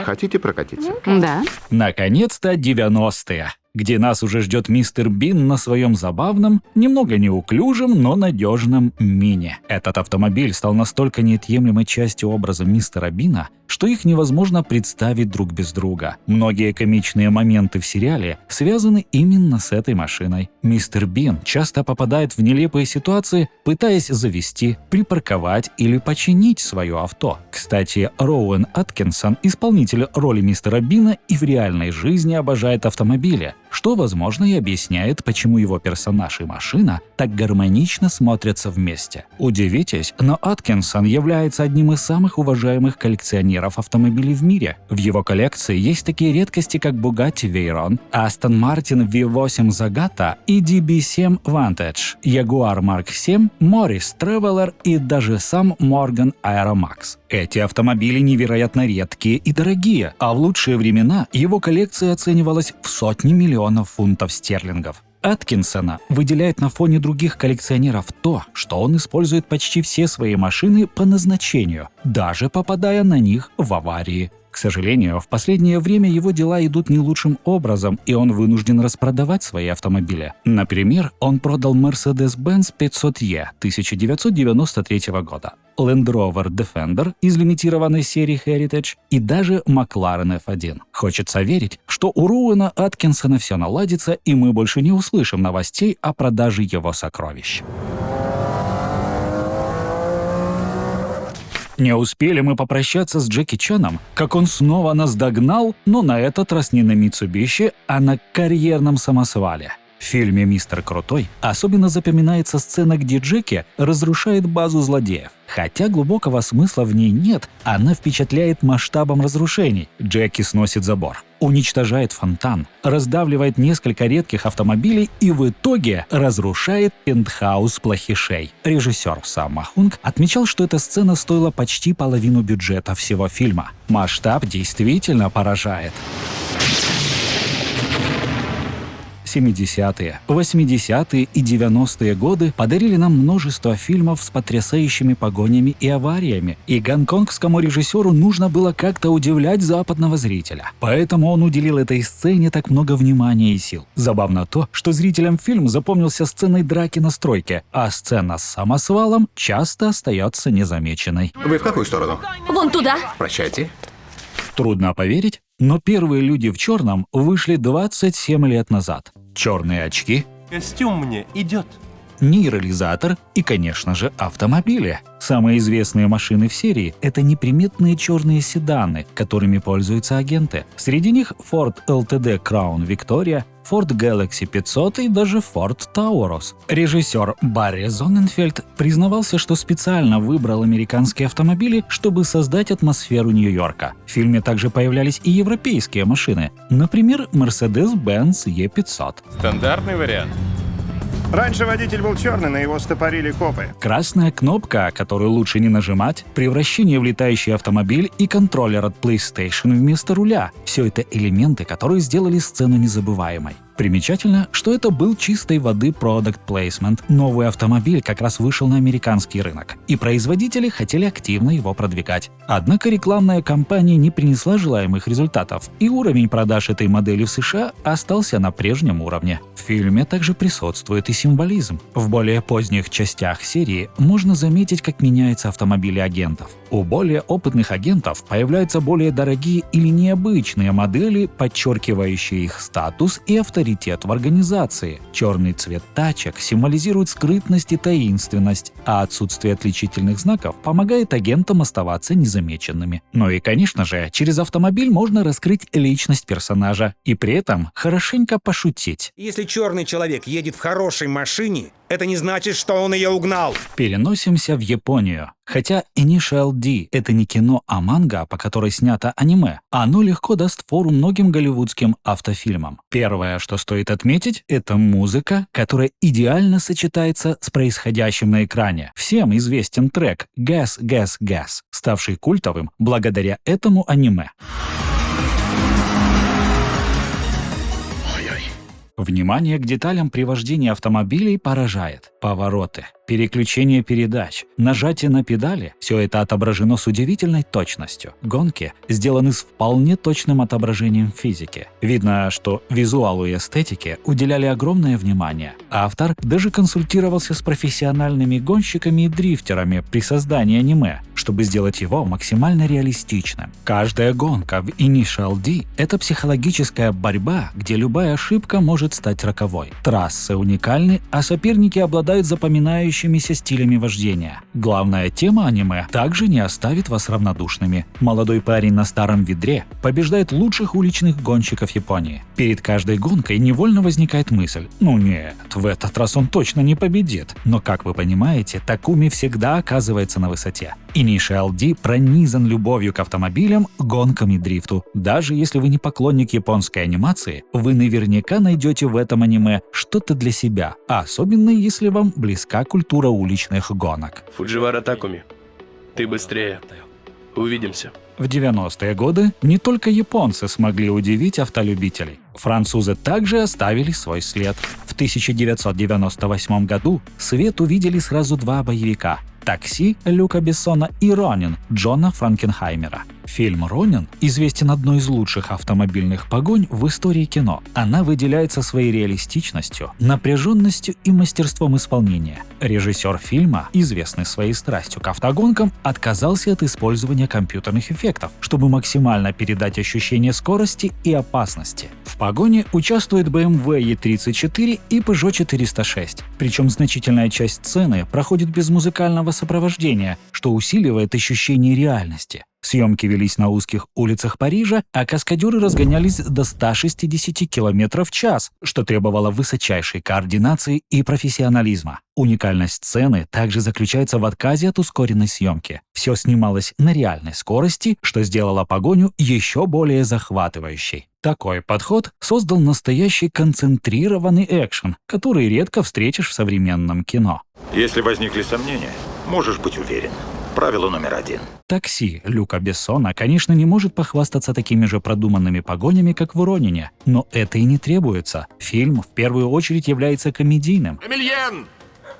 Хотите прокатиться? Да. Наконец-то 90-е, где нас уже ждет мистер Бин на своем забавном, немного неуклюжем, но надежном мини. Этот автомобиль стал настолько неотъемлемой частью образа мистера Бина, что их невозможно представить друг без друга. Многие комичные моменты в сериале связаны именно с этой машиной. Мистер Бин часто попадает в нелепые ситуации, пытаясь завести, припарковать или починить свое авто. Кстати, Роуэн Аткинсон, исполнитель роли мистера Бина, и в реальной жизни обожает автомобили. что, возможно, и объясняет, почему его персонаж и машина так гармонично смотрятся вместе. Удивитесь, но Аткинсон является одним из самых уважаемых коллекционеров автомобилей в мире. В его коллекции есть такие редкости, как Bugatti Veyron, Aston Martin V8 Zagata и DB7 Vantage, Jaguar Mark 7, Morris Traveller и даже сам Morgan Aeromax. Эти автомобили невероятно редкие и дорогие, а в лучшие времена его коллекция оценивалась в сотни миллионов фунтов стерлингов. Аткинсона выделяет на фоне других коллекционеров то, что он использует почти все свои машины по назначению, даже попадая на них в аварии. К сожалению, в последнее время его дела идут не лучшим образом, и он вынужден распродавать свои автомобили. Например, он продал Mercedes-Benz 500E 1993 года, Land Rover Defender из лимитированной серии Heritage и даже McLaren F1. Хочется верить, что у Роуэна Аткинсона все наладится, и мы больше не услышим новостей о продаже его сокровищ. Не успели мы попрощаться с Джеки Чаном, как он снова нас догнал, но на этот раз не на Mitsubishi, а на карьерном самосвале. В фильме «Мистер Крутой» особенно запоминается сцена, где Джеки разрушает базу злодеев. Хотя глубокого смысла в ней нет, она впечатляет масштабом разрушений. Джеки сносит забор, уничтожает фонтан, раздавливает несколько редких автомобилей и в итоге разрушает пентхаус плохишей. Режиссер Сам Махунг отмечал, что эта сцена стоила почти половину бюджета всего фильма. Масштаб действительно поражает. 70-е, 80-е и 90-е годы подарили нам множество фильмов с потрясающими погонями и авариями, и гонконгскому режиссеру нужно было как-то удивлять западного зрителя. Поэтому он уделил этой сцене так много внимания и сил. Забавно то, что зрителям фильм запомнился сценой драки на стройке, а сцена с самосвалом часто остается незамеченной. Вы в какую сторону? Вон туда. Прощайте. Трудно поверить, но первые люди в черном вышли 27 лет назад. Черные очки, Костюм мне идет. нейрализатор и, конечно же, автомобили. Самые известные машины в серии — это неприметные черные седаны, которыми пользуются агенты. Среди них Ford LTD Crown Victoria, Ford Galaxy 500 и даже Ford Taurus. Режиссер Барри Зонненфельд признавался, что специально выбрал американские автомобили, чтобы создать атмосферу Нью-Йорка. В фильме также появлялись и европейские машины, например, Mercedes-Benz E500. Стандартный вариант. Раньше водитель был черный, на его стопорили копы. Красная кнопка, которую лучше не нажимать, превращение в летающий автомобиль и контроллер от PlayStation вместо руля. Все это элементы, которые сделали сцену незабываемой. Примечательно, что это был чистой воды product placement. Новый автомобиль как раз вышел на американский рынок, и производители хотели активно его продвигать. Однако рекламная кампания не принесла желаемых результатов, и уровень продаж этой модели в США остался на прежнем уровне. В фильме также присутствует и символизм. В более поздних частях серии можно заметить, как меняются автомобили агентов. У более опытных агентов появляются более дорогие или необычные модели, подчеркивающие их статус и авторитет в организации. Черный цвет тачек символизирует скрытность и таинственность, а отсутствие отличительных знаков помогает агентам оставаться незамеченными. Ну и, конечно же, через автомобиль можно раскрыть личность персонажа и при этом хорошенько пошутить. Если черный человек едет в хорошей машине, это не значит, что он ее угнал. Переносимся в Японию. Хотя Initial D — это не кино, а манга, по которой снято аниме, оно легко даст фору многим голливудским автофильмам. Первое, что стоит отметить, это музыка, которая идеально сочетается с происходящим на экране. Всем известен трек «Gas, Gas, Gas», ставший культовым благодаря этому аниме. Внимание к деталям при вождении автомобилей поражает. Повороты, переключение передач, нажатие на педали – все это отображено с удивительной точностью. Гонки сделаны с вполне точным отображением физики. Видно, что визуалу и эстетике уделяли огромное внимание. Автор даже консультировался с профессиональными гонщиками и дрифтерами при создании аниме, чтобы сделать его максимально реалистичным. Каждая гонка в Initial D – это психологическая борьба, где любая ошибка может стать роковой. Трассы уникальны, а соперники обладают обладают запоминающимися стилями вождения. Главная тема аниме также не оставит вас равнодушными. Молодой парень на старом ведре побеждает лучших уличных гонщиков Японии. Перед каждой гонкой невольно возникает мысль: ну нет, в этот раз он точно не победит. Но, как вы понимаете, Такуми всегда оказывается на высоте. Initial D пронизан любовью к автомобилям, гонкам и дрифту. Даже если вы не поклонник японской анимации, вы наверняка найдете в этом аниме что-то для себя, особенно если вам близка культура уличных гонок. Фудживара Такуми, ты быстрее. Увидимся. В 90-е годы не только японцы смогли удивить автолюбителей. Французы также оставили свой след. В 1998 году свет увидели сразу два боевика – «Такси» Люка Бессона и «Ронин» Джона Франкенхаймера. Фильм «Ронин» известен одной из лучших автомобильных погонь в истории кино. Она выделяется своей реалистичностью, напряженностью и мастерством исполнения. Режиссер фильма, известный своей страстью к автогонкам, отказался от использования компьютерных эффектов, чтобы максимально передать ощущение скорости и опасности. В погоне участвуют BMW E34 и Peugeot 406. Причем значительная часть сцены проходит без музыкального сопровождения, что усиливает ощущение реальности. Съемки велись на узких улицах Парижа, а каскадеры разгонялись до 160 км в час, что требовало высочайшей координации и профессионализма. Уникальность сцены также заключается в отказе от ускоренной съемки. Все снималось на реальной скорости, что сделало погоню еще более захватывающей. Такой подход создал настоящий концентрированный экшен, который редко встретишь в современном кино. Если возникли сомнения, можешь быть уверен. Правило номер 1. «Такси» Люка Бессона, конечно, не может похвастаться такими же продуманными погонями, как в «Ронине», но это и не требуется. Фильм в первую очередь является комедийным. Эмильен!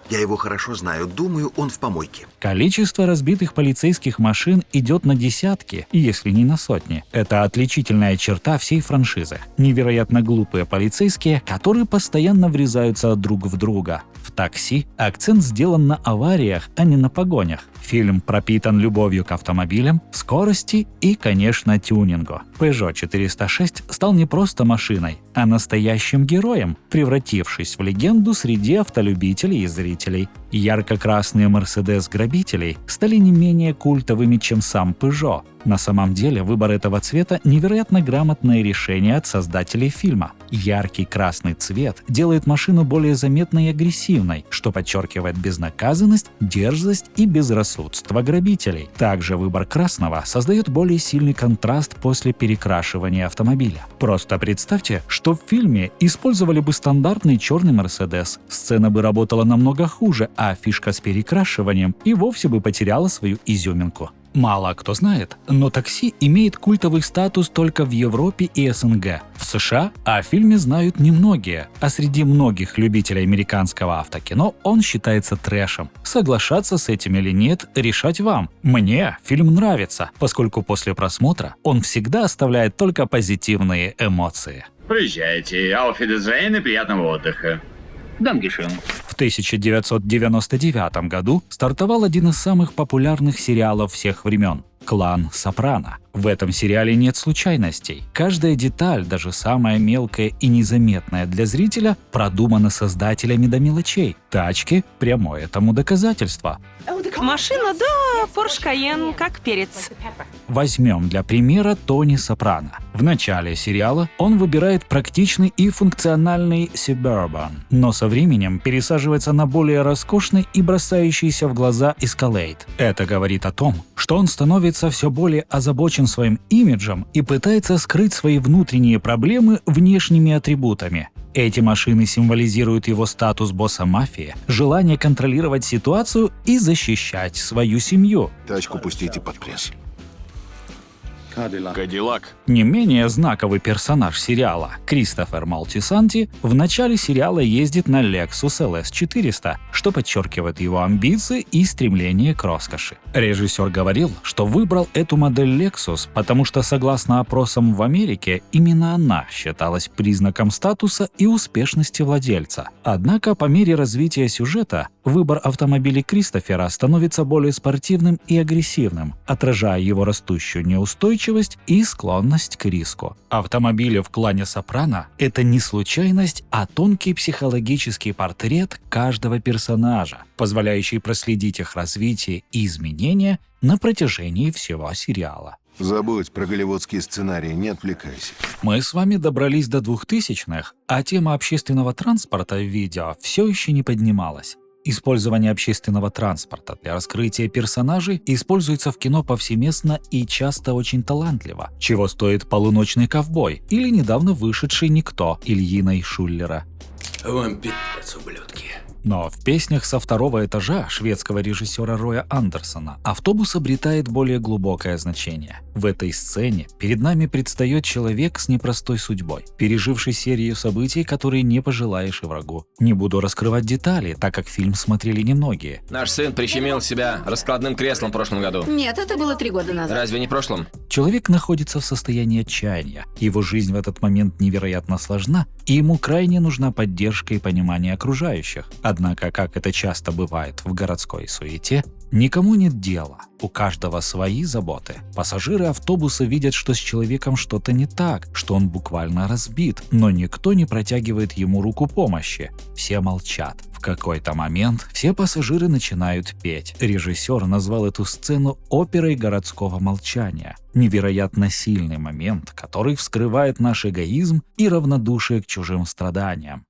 Я его хорошо знаю. Думаю, он в помойке. Количество разбитых полицейских машин идет на десятки, если не на сотни. Это отличительная черта всей франшизы. Невероятно глупые полицейские, которые постоянно врезаются друг в друга. В «Такси» акцент сделан на авариях, а не на погонях. Фильм пропитан любовью к автомобилям, скорости и, конечно, тюнингу. Peugeot 406 стал не просто машиной, а настоящим героем, превратившись в легенду среди автолюбителей и зрителей. Ярко-красные Mercedes-грабителей стали не менее культовыми, чем сам Peugeot. На самом деле выбор этого цвета – невероятно грамотное решение от создателей фильма. Яркий красный цвет делает машину более заметной и агрессивной, что подчеркивает безнаказанность, дерзость и безрассудство грабителей. Также выбор красного создает более сильный контраст после перекрашивания автомобиля. Просто представьте, что в фильме использовали бы стандартный черный Mercedes. Сцена бы работала намного хуже, а фишка с перекрашиванием и вовсе бы потеряла свою изюминку. Мало кто знает, но «Такси» имеет культовый статус только в Европе и СНГ. В США о фильме знают немногие, а среди многих любителей американского автокино он считается трэшем. Соглашаться с этим или нет, решать вам. Мне фильм нравится, поскольку после просмотра он всегда оставляет только позитивные эмоции. Приезжайте, ауфидезейн и приятного отдыха. В 1999 году стартовал один из самых популярных сериалов всех времен – «Клан Сопрано». В этом сериале нет случайностей. Каждая деталь, даже самая мелкая и незаметная для зрителя, продумана создателями до мелочей. Тачки – прямое тому доказательство. Машина, да, Porsche Cayenne, как перец. Возьмем для примера Тони Сопрано. В начале сериала он выбирает практичный и функциональный Suburban, но со временем пересаживается на более роскошный и бросающийся в глаза Escalade. Это говорит о том, что он становится все более озабочен своим имиджем и пытается скрыть свои внутренние проблемы внешними атрибутами. Эти машины символизируют его статус босса мафии, желание контролировать ситуацию и защищать свою семью. Тачку пустите под пресс. Кадиллак. Не менее знаковый персонаж сериала Кристофер Молтисанти в начале сериала ездит на Lexus LS 400, что подчеркивает его амбиции и стремление к роскоши. Режиссер говорил, что выбрал эту модель Lexus, потому что, согласно опросам в Америке, именно она считалась признаком статуса и успешности владельца. Однако по мере развития сюжета выбор автомобилей Кристофера становится более спортивным и агрессивным, отражая его растущую неустойчивость устойчивость и склонность к риску. Автомобили в клане Сопрано – это не случайность, а тонкий психологический портрет каждого персонажа, позволяющий проследить их развитие и изменения на протяжении всего сериала. Забудь про голливудские сценарии, не отвлекайся. Мы с вами добрались до 2000-х, а тема общественного транспорта в видео все еще не поднималась. Использование общественного транспорта для раскрытия персонажей используется в кино повсеместно и часто очень талантливо, чего стоит «Полуночный ковбой» или недавно вышедший «Никто» Ильина Шуллера. Вам пи***ц, ублюдки. Но в песнях со второго этажа шведского режиссера Роя Андерсона автобус обретает более глубокое значение. В этой сцене перед нами предстает человек с непростой судьбой, переживший серию событий, которые не пожелаешь и врагу. Не буду раскрывать детали, так как фильм смотрели немногие. Наш сын прищемил себя раскладным креслом в прошлом году. Нет, это было 3 года назад. Разве не в прошлом? Человек находится в состоянии отчаяния. Его жизнь в этот момент невероятно сложна, и ему крайне нужна поддержка и понимание окружающих. Однако, как это часто бывает в городской суете, никому нет дела, у каждого свои заботы. Пассажиры автобуса видят, что с человеком что-то не так, что он буквально разбит, но никто не протягивает ему руку помощи. Все молчат. В какой-то момент все пассажиры начинают петь. Режиссер назвал эту сцену оперой городского молчания. Невероятно сильный момент, который вскрывает наш эгоизм и равнодушие к чужим страданиям.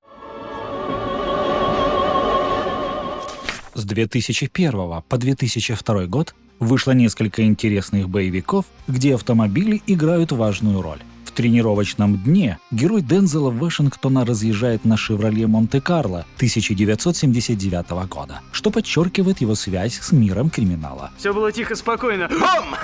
С 2001 по 2002 год вышло несколько интересных боевиков, где автомобили играют важную роль. В тренировочном дне герой Дензела Вашингтона разъезжает на «Шевроле Монте-Карло» 1979 года, что подчеркивает его связь с миром криминала. Все было тихо, спокойно. Бум!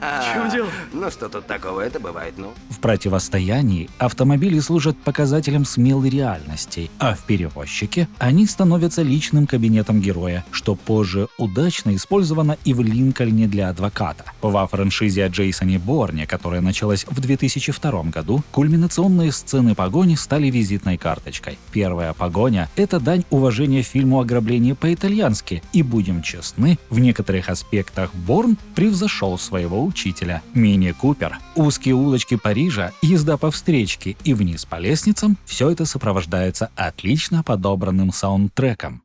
В чем дело? Ну что тут такого, это бывает, ну. В противостоянии автомобили служат показателем смелой реальности, а в «Перевозчике» они становятся личным кабинетом героя, что позже удачно использовано и в «Линкольне для адвоката». Во франшизе о Джейсоне Борне, которая началась в 2002 году, кульминационные сцены погони стали визитной карточкой. Первая погоня — это дань уважения фильму «Ограбление по-итальянски», и, будем честны, в некоторых аспектах Борн превзошел своего учителя. Мини-Купер, узкие улочки Парижа, езда по встречке и вниз по лестницам — все это сопровождается отлично подобранным саундтреком.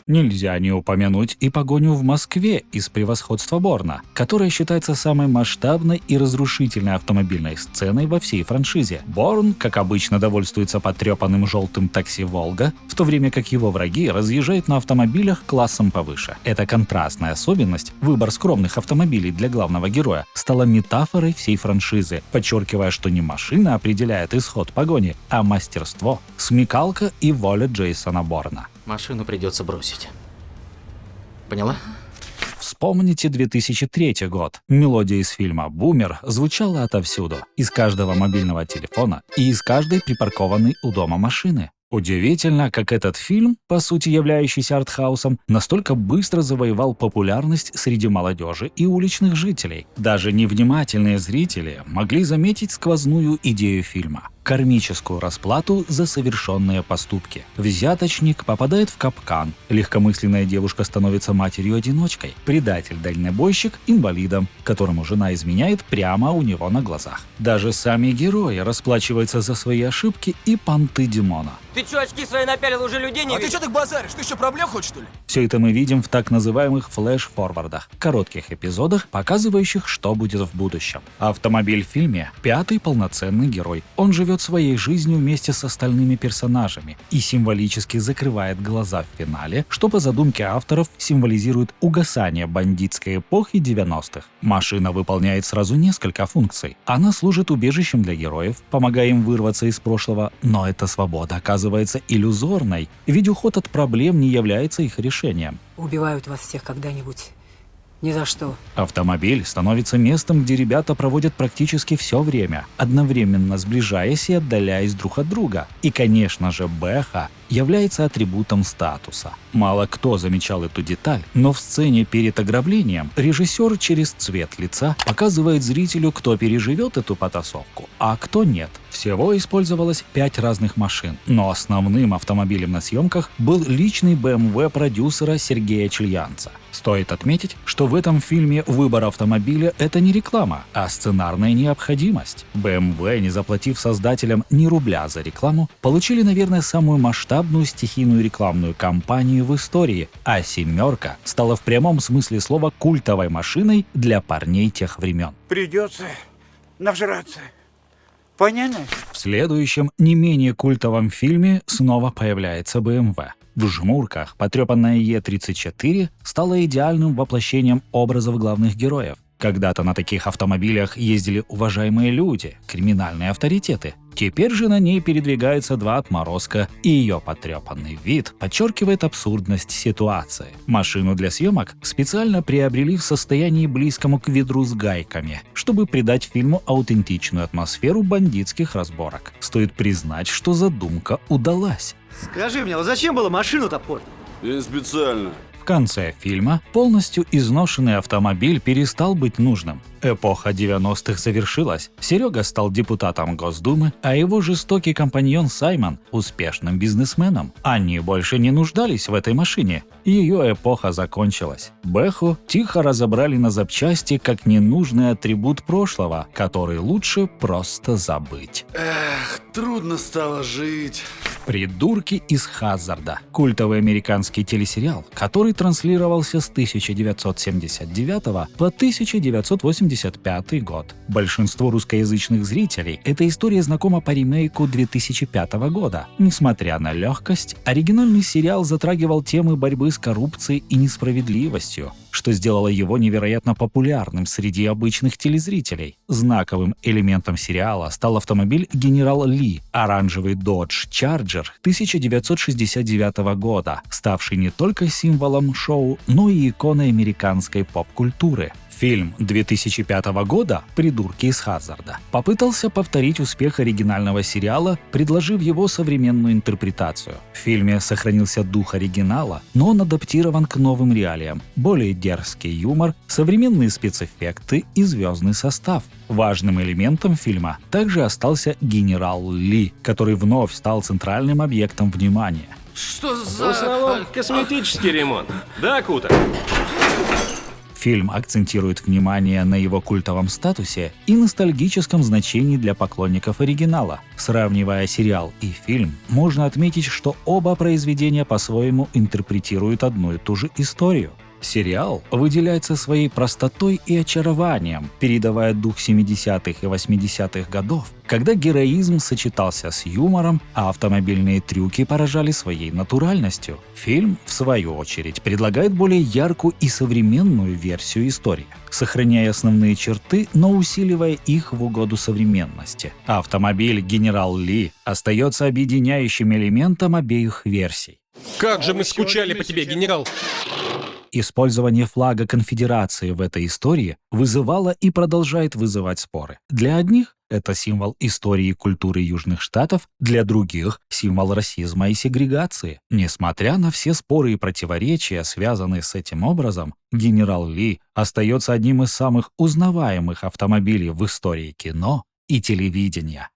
Нельзя не упомянуть и погоню в Москве из «Превосходства Борна», которая считается самой масштабной и разрушительной автомобильной сценой во всей франшизе. Борн, как обычно, довольствуется потрепанным желтым такси «Волга», в то время как его враги разъезжают на автомобилях классом повыше. Эта контрастная особенность, выбор скромных автомобилей для главного героя, стала метафорой всей франшизы, подчеркивая, что не машина определяет исход погони, а мастерство, смекалка и воля Джейсона Борна. Машину придется бросить. Поняла? Вспомните 2003 год. Мелодия из фильма «Бумер» звучала отовсюду, из каждого мобильного телефона и из каждой припаркованной у дома машины. Удивительно, как этот фильм, по сути являющийся артхаусом, настолько быстро завоевал популярность среди молодежи и уличных жителей. Даже невнимательные зрители могли заметить сквозную идею фильма – кармическую расплату за совершенные поступки. Взяточник попадает в капкан, легкомысленная девушка становится матерью-одиночкой, предатель-дальнобойщик – инвалидом, которому жена изменяет прямо у него на глазах. Даже сами герои расплачиваются за свои ошибки и понты Димона. Ты чё, очки свои напялил, уже людей не видишь? Ты что так базаришь? Ты еще проблем хочешь, что ли? Все это мы видим в так называемых флэш-форвардах, коротких эпизодах, показывающих, что будет в будущем. Автомобиль в фильме — пятый полноценный герой. Он живет своей жизнью вместе с остальными персонажами и символически закрывает глаза в финале, что по задумке авторов символизирует угасание бандитской эпохи 90-х. Машина выполняет сразу несколько функций. Она служит убежищем для героев, помогая им вырваться из прошлого, но эта свобода оказывается иллюзорной, ведь уход от проблем не является их решением. Убивают вас всех когда-нибудь. Ни за что. Автомобиль становится местом, где ребята проводят практически все время, одновременно сближаясь и отдаляясь друг от друга. И, конечно же, бэха является атрибутом статуса. Мало кто замечал эту деталь, но в сцене перед ограблением режиссер через цвет лица показывает зрителю, кто переживет эту потасовку, а кто нет. Все Всего использовалось 5 разных машин, но основным автомобилем на съемках был личный BMW продюсера Сергея Чельянца. Стоит отметить, что в этом фильме выбор автомобиля – это не реклама, а сценарная необходимость. BMW, не заплатив создателям ни рубля за рекламу, получили, наверное, самую масштабную стихийную рекламную кампанию в истории, а «семерка» стала в прямом смысле слова культовой машиной для парней тех времен. Придется нажраться. Понятно? В следующем, не менее культовом фильме снова появляется BMW. В жмурках потрепанная Е-34 стала идеальным воплощением образов главных героев. Когда-то на таких автомобилях ездили уважаемые люди, криминальные авторитеты. Теперь же на ней передвигаются два отморозка, и ее потрепанный вид подчеркивает абсурдность ситуации. Машину для съемок специально приобрели в состоянии близкому к ведру с гайками, чтобы придать фильму аутентичную атмосферу бандитских разборок. Стоит признать, что задумка удалась. Скажи мне, вот зачем было машину-то портить? Я специально. В конце фильма полностью изношенный автомобиль перестал быть нужным. Эпоха 90-х завершилась. Серега стал депутатом Госдумы, а его жестокий компаньон Саймон – успешным бизнесменом. Они больше не нуждались в этой машине. Ее эпоха закончилась. Бэху тихо разобрали на запчасти как ненужный атрибут прошлого, который лучше просто забыть. Эх, трудно стало жить. «Придурки из Хаззарда» – культовый американский телесериал, который транслировался с 1979 по 1985 год. Большинству русскоязычных зрителей эта история знакома по ремейку 2005 года. Несмотря на легкость, оригинальный сериал затрагивал темы борьбы с коррупцией и несправедливостью, что сделало его невероятно популярным среди обычных телезрителей. Знаковым элементом сериала стал автомобиль «Генерал Ли» – оранжевый Dodge Charger 1969 года, ставший не только символом шоу, но и иконой американской поп-культуры. Фильм 2005 года «Придурки из Хаззарда» попытался повторить успех оригинального сериала, предложив его современную интерпретацию. В фильме сохранился дух оригинала, но он адаптирован к новым реалиям. Более дерзкий юмор, современные спецэффекты и звездный состав. Важным элементом фильма также остался генерал Ли, который вновь стал центральным объектом внимания. Что за... В основном косметический ремонт. Да, Кута? Фильм акцентирует внимание на его культовом статусе и ностальгическом значении для поклонников оригинала. Сравнивая сериал и фильм, можно отметить, что оба произведения по-своему интерпретируют одну и ту же историю. Сериал выделяется своей простотой и очарованием, передавая дух 70-х и 80-х годов, когда героизм сочетался с юмором, а автомобильные трюки поражали своей натуральностью. Фильм, в свою очередь, предлагает более яркую и современную версию истории, сохраняя основные черты, но усиливая их в угоду современности. Автомобиль «Генерал Ли» остается объединяющим элементом обеих версий. Как же мы скучали по тебе, генерал! Использование флага конфедерации в этой истории вызывало и продолжает вызывать споры. Для одних это символ истории и культуры Южных Штатов, для других — символ расизма и сегрегации. Несмотря на все споры и противоречия, связанные с этим образом, «Генерал Ли» остается одним из самых узнаваемых автомобилей в истории кино и телевидения.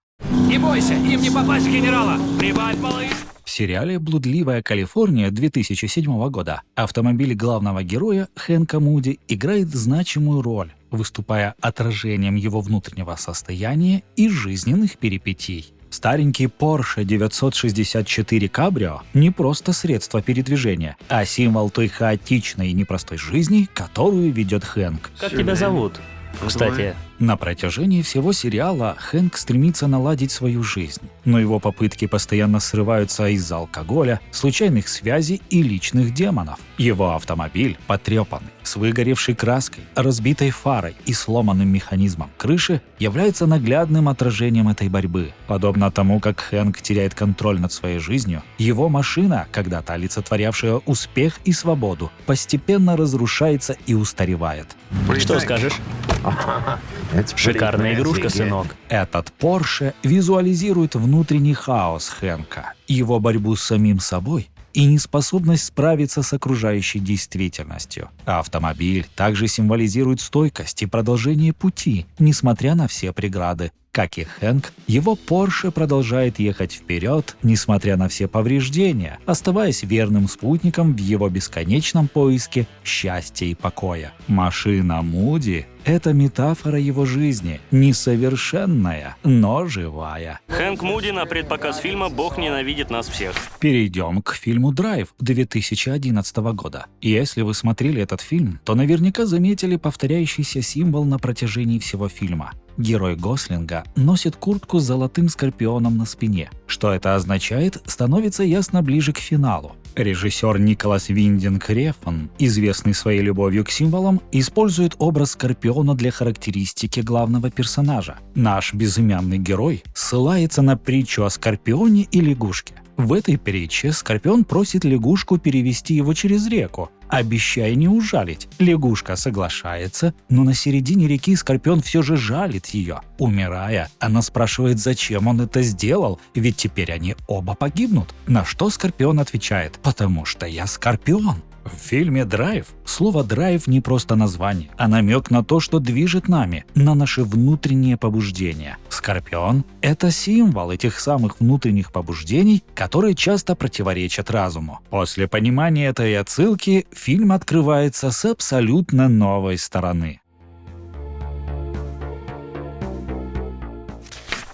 Не бойся, им не попасть в генерала! Прибавь полы! В сериале «Блудливая Калифорния» 2007 года автомобиль главного героя Хэнка Муди играет значимую роль, выступая отражением его внутреннего состояния и жизненных перипетий. Старенький Porsche 964 Cabrio не просто средство передвижения, а символ той хаотичной и непростой жизни, которую ведет Хэнк. Как тебя зовут? Кстати, на протяжении всего сериала Хэнк стремится наладить свою жизнь, но его попытки постоянно срываются из-за алкоголя, случайных связей и личных демонов. Его автомобиль потрепанный, с выгоревшей краской, разбитой фарой и сломанным механизмом крыши является наглядным отражением этой борьбы. Подобно тому, как Хэнк теряет контроль над своей жизнью, его машина, когда-то олицетворявшая успех и свободу, постепенно разрушается и устаревает. Что скажешь? Шикарная игрушка, сынок. Этот Porsche визуализирует внутренний хаос Хэнка, его борьбу с самим собой и неспособность справиться с окружающей действительностью. Автомобиль также символизирует стойкость и продолжение пути, несмотря на все преграды. Как и Хэнк, его Порше продолжает ехать вперед, несмотря на все повреждения, оставаясь верным спутником в его бесконечном поиске счастья и покоя. Машина Муди — это метафора его жизни, несовершенная, но живая. Хэнк Муди на предпоказ фильма «Бог ненавидит нас всех». Перейдем к фильму «Драйв» 2011 года. Если вы смотрели этот фильм, то наверняка заметили повторяющийся символ на протяжении всего фильма. Герой Гослинга носит куртку с золотым скорпионом на спине. Что это означает, становится ясно ближе к финалу. Режиссер Николас Виндинг Рефн, известный своей любовью к символам, использует образ скорпиона для характеристики главного персонажа. Наш безымянный герой ссылается на притчу о скорпионе и лягушке. В этой притче скорпион просит лягушку перевести его через реку, обещая не ужалить. Лягушка соглашается, но на середине реки скорпион все же жалит ее. Умирая, она спрашивает, зачем он это сделал, ведь теперь они оба погибнут. На что скорпион отвечает: «Потому что я скорпион». В фильме «Драйв» слово «драйв» не просто название, а намек на то, что движет нами, на наши внутренние побуждения. Скорпион — это символ этих самых внутренних побуждений, которые часто противоречат разуму. После понимания этой отсылки фильм открывается с абсолютно новой стороны.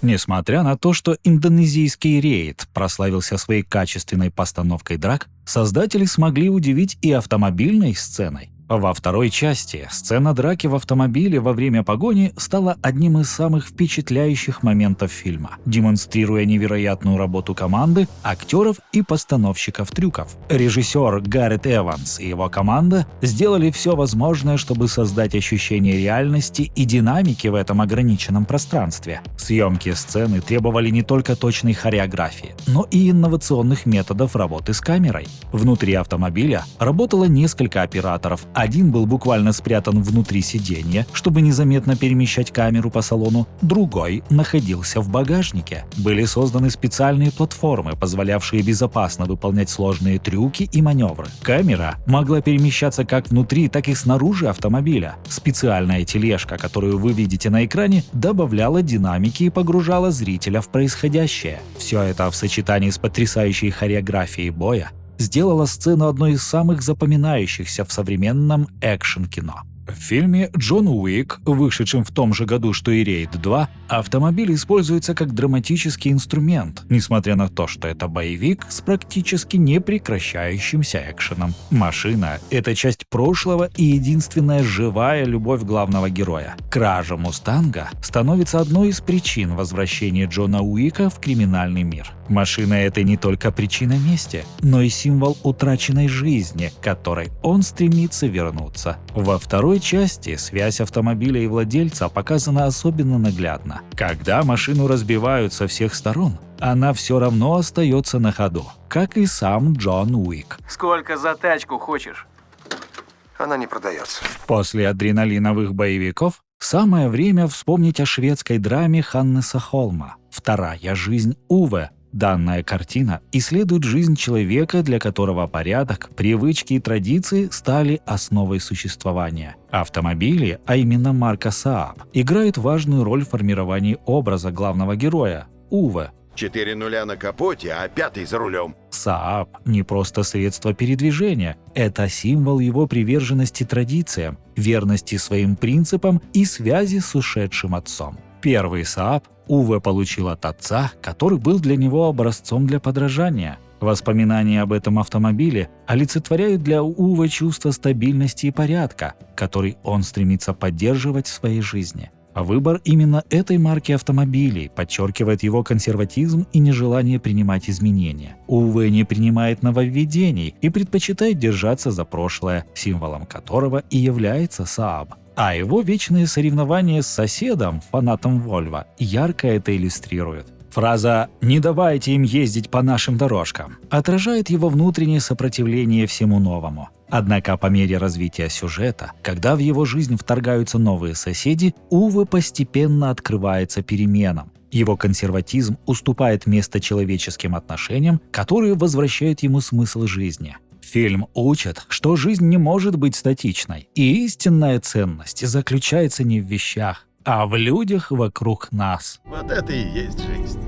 Несмотря на то, что индонезийский рейд прославился своей качественной постановкой драк, создатели смогли удивить и автомобильной сценой. Во второй части сцена драки в автомобиле во время погони стала одним из самых впечатляющих моментов фильма, демонстрируя невероятную работу команды, актеров и постановщиков трюков. Режиссер Гаррет Эванс и его команда сделали все возможное, чтобы создать ощущение реальности и динамики в этом ограниченном пространстве. Съемки сцены требовали не только точной хореографии, но и инновационных методов работы с камерой. Внутри автомобиля работало несколько операторов. Один был буквально спрятан внутри сиденья, чтобы незаметно перемещать камеру по салону, другой находился в багажнике. Были созданы специальные платформы, позволявшие безопасно выполнять сложные трюки и маневры. Камера могла перемещаться как внутри, так и снаружи автомобиля. Специальная тележка, которую вы видите на экране, добавляла динамики и погружала зрителя в происходящее. Все это в сочетании с потрясающей хореографией боя сделала сцену одной из самых запоминающихся в современном экшн-кино. В фильме «Джон Уик», вышедшем в том же году, что и «Рейд 2», автомобиль используется как драматический инструмент, несмотря на то, что это боевик с практически непрекращающимся экшеном. Машина — это часть прошлого и единственная живая любовь главного героя. Кража «Мустанга» становится одной из причин возвращения Джона Уика в криминальный мир. Машина — это не только причина мести, но и символ утраченной жизни, к которой он стремится вернуться. Во второй части связь автомобиля и владельца показана особенно наглядно. Когда машину разбивают со всех сторон, она все равно остается на ходу, как и сам Джон Уик. Сколько за тачку хочешь? Она не продается. После адреналиновых боевиков самое время вспомнить о шведской драме Ханнеса Холма «Вторая жизнь Уве». Данная картина исследует жизнь человека, для которого порядок, привычки и традиции стали основой существования. Автомобили, а именно марка Saab, играют важную роль в формировании образа главного героя – Уве. 4 нуля на капоте, а 5-й за рулем. Saab не просто средство передвижения, это символ его приверженности традициям, верности своим принципам и связи с ушедшим отцом. Первый Saab Уве получил от отца, который был для него образцом для подражания. Воспоминания об этом автомобиле олицетворяют для Уве чувство стабильности и порядка, который он стремится поддерживать в своей жизни. А выбор именно этой марки автомобилей подчеркивает его консерватизм и нежелание принимать изменения. Уве не принимает нововведений и предпочитает держаться за прошлое, символом которого и является Saab. А его вечные соревнования с соседом, фанатом Volvo, ярко это иллюстрирует. Фраза «не давайте им ездить по нашим дорожкам» отражает его внутреннее сопротивление всему новому. Однако по мере развития сюжета, когда в его жизнь вторгаются новые соседи, Уве постепенно открывается переменам. Его консерватизм уступает место человеческим отношениям, которые возвращают ему смысл жизни. Фильм учит, что жизнь не может быть статичной, и истинная ценность заключается не в вещах, а в людях вокруг нас. Вот это и есть жизнь.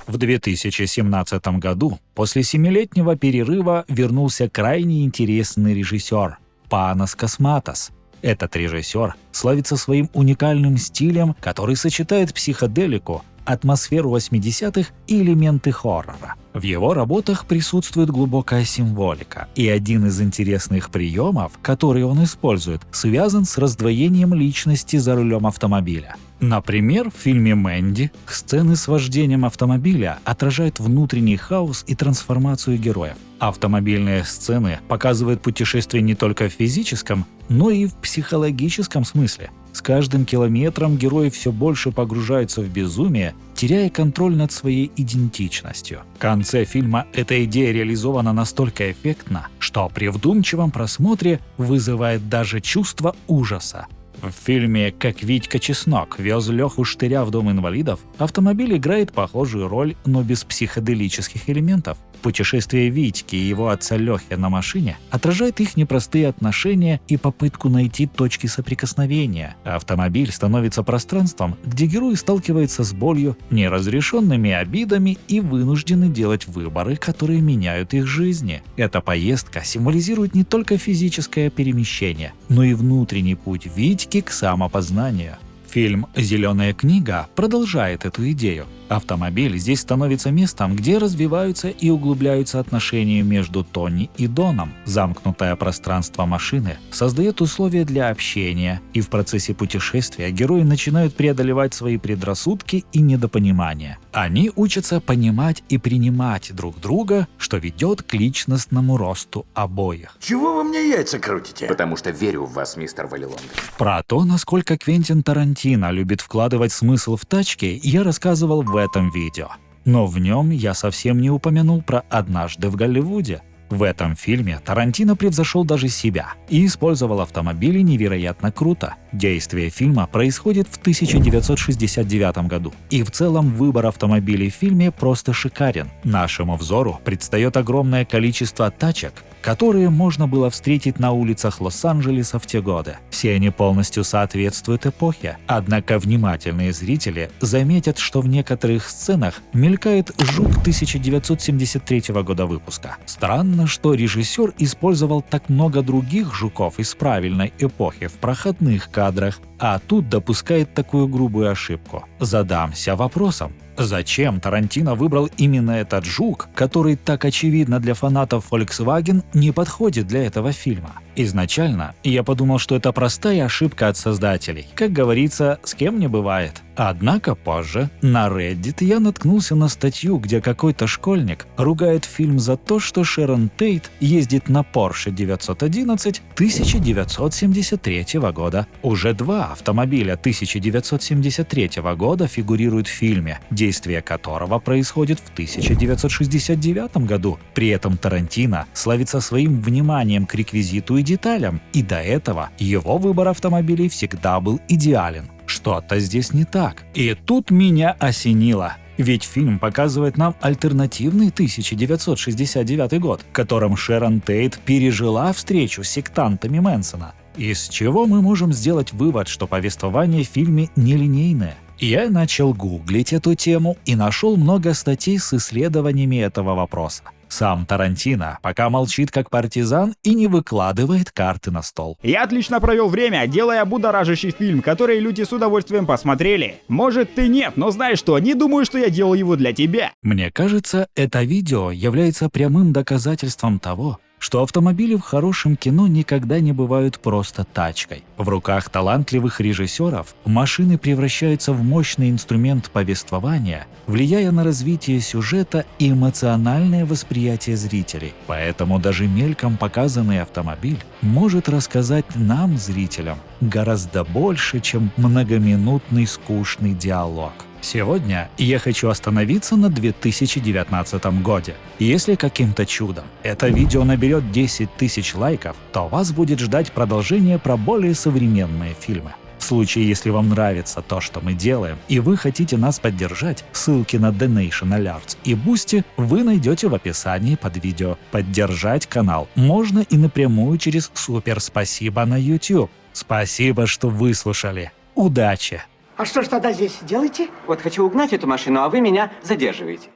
В 2017 году после 7-летнего перерыва вернулся крайне интересный режиссер Панас Косматос. Этот режиссер славится своим уникальным стилем, который сочетает психоделику, атмосферу 80-х и элементы хоррора. В его работах присутствует глубокая символика, и один из интересных приемов, который он использует, связан с раздвоением личности за рулем автомобиля. Например, в фильме «Мэнди» сцены с вождением автомобиля отражают внутренний хаос и трансформацию героев. Автомобильные сцены показывают путешествие не только в физическом, но и в психологическом смысле. С каждым километром герои все больше погружаются в безумие, теряя контроль над своей идентичностью. В конце фильма эта идея реализована настолько эффектно, что при вдумчивом просмотре вызывает даже чувство ужаса. В фильме «Как Витька Чеснок вез Леху Штыря в дом инвалидов» автомобиль играет похожую роль, но без психоделических элементов. Путешествие Витьки и его отца Лехи на машине отражает их непростые отношения и попытку найти точки соприкосновения. Автомобиль становится пространством, где герои сталкиваются с болью, неразрешенными обидами и вынуждены делать выборы, которые меняют их жизни. Эта поездка символизирует не только физическое перемещение, но и внутренний путь Витьки к самопознанию. Фильм «Зеленая книга» продолжает эту идею. Автомобиль здесь становится местом, где развиваются и углубляются отношения между Тони и Доном. Замкнутое пространство машины создает условия для общения, и в процессе путешествия герои начинают преодолевать свои предрассудки и недопонимания. Они учатся понимать и принимать друг друга, что ведет к личностному росту обоих. Чего вы мне яйца крутите? Потому что верю в вас, мистер Вавилон. Про то, насколько Квентин Тарантино любит вкладывать смысл в тачки, я рассказывал в этом видео. Но в нем я совсем не упомянул про «Однажды в Голливуде». В этом фильме Тарантино превзошел даже себя и использовал автомобили невероятно круто. Действие фильма происходит в 1969 году. И в целом выбор автомобилей в фильме просто шикарен. Нашему взору предстает огромное количество тачек, которые можно было встретить на улицах Лос-Анджелеса в те годы. Все они полностью соответствуют эпохе. Однако внимательные зрители заметят, что в некоторых сценах мелькает «Жук» 1973 года выпуска. Странно, что режиссер использовал так много других «Жуков» из правильной эпохи в проходных кадрах, а тут допускает такую грубую ошибку. Задамся вопросом. Зачем Тарантино выбрал именно этот «Жук», который так очевидно для фанатов Volkswagen не подходит для этого фильма? Изначально я подумал, что это простая ошибка от создателей. Как говорится, с кем не бывает. Однако позже на Reddit я наткнулся на статью, где какой-то школьник ругает фильм за то, что Шерон Тейт ездит на Porsche 911 1973 года. Уже два автомобиля 1973 года фигурируют в фильме, действие которого происходит в 1969 году. При этом Тарантино славится своим вниманием к реквизиту и деталям, и до этого его выбор автомобилей всегда был идеален. Что-то здесь не так. И тут меня осенило. Ведь фильм показывает нам альтернативный 1969 год, в котором Шерон Тейт пережила встречу с сектантами Мэнсона. Из чего мы можем сделать вывод, что повествование в фильме нелинейное? Я начал гуглить эту тему и нашел много статей с исследованиями этого вопроса. Сам Тарантино пока молчит как партизан и не выкладывает карты на стол. Я отлично провел время, делая будоражащий фильм, который люди с удовольствием посмотрели. Может, ты нет, но знаешь что, не думаю, что я делал его для тебя. Мне кажется, это видео является прямым доказательством того, что автомобили в хорошем кино никогда не бывают просто тачкой. В руках талантливых режиссеров машины превращаются в мощный инструмент повествования, влияя на развитие сюжета и эмоциональное восприятие зрителей. Поэтому даже мельком показанный автомобиль может рассказать нам, зрителям, гораздо больше, чем многоминутный скучный диалог. Сегодня я хочу остановиться на 2019 годе. Если каким-то чудом это видео наберет 10 тысяч лайков, то вас будет ждать продолжение про более современные фильмы. В случае, если вам нравится то, что мы делаем, и вы хотите нас поддержать, ссылки на Donation Alerts и Boosty вы найдете в описании под видео. Поддержать канал можно и напрямую через супер спасибо на YouTube. Спасибо, что выслушали. Удачи! А что ж тогда здесь делаете? Вот хочу угнать эту машину, а вы меня задерживаете.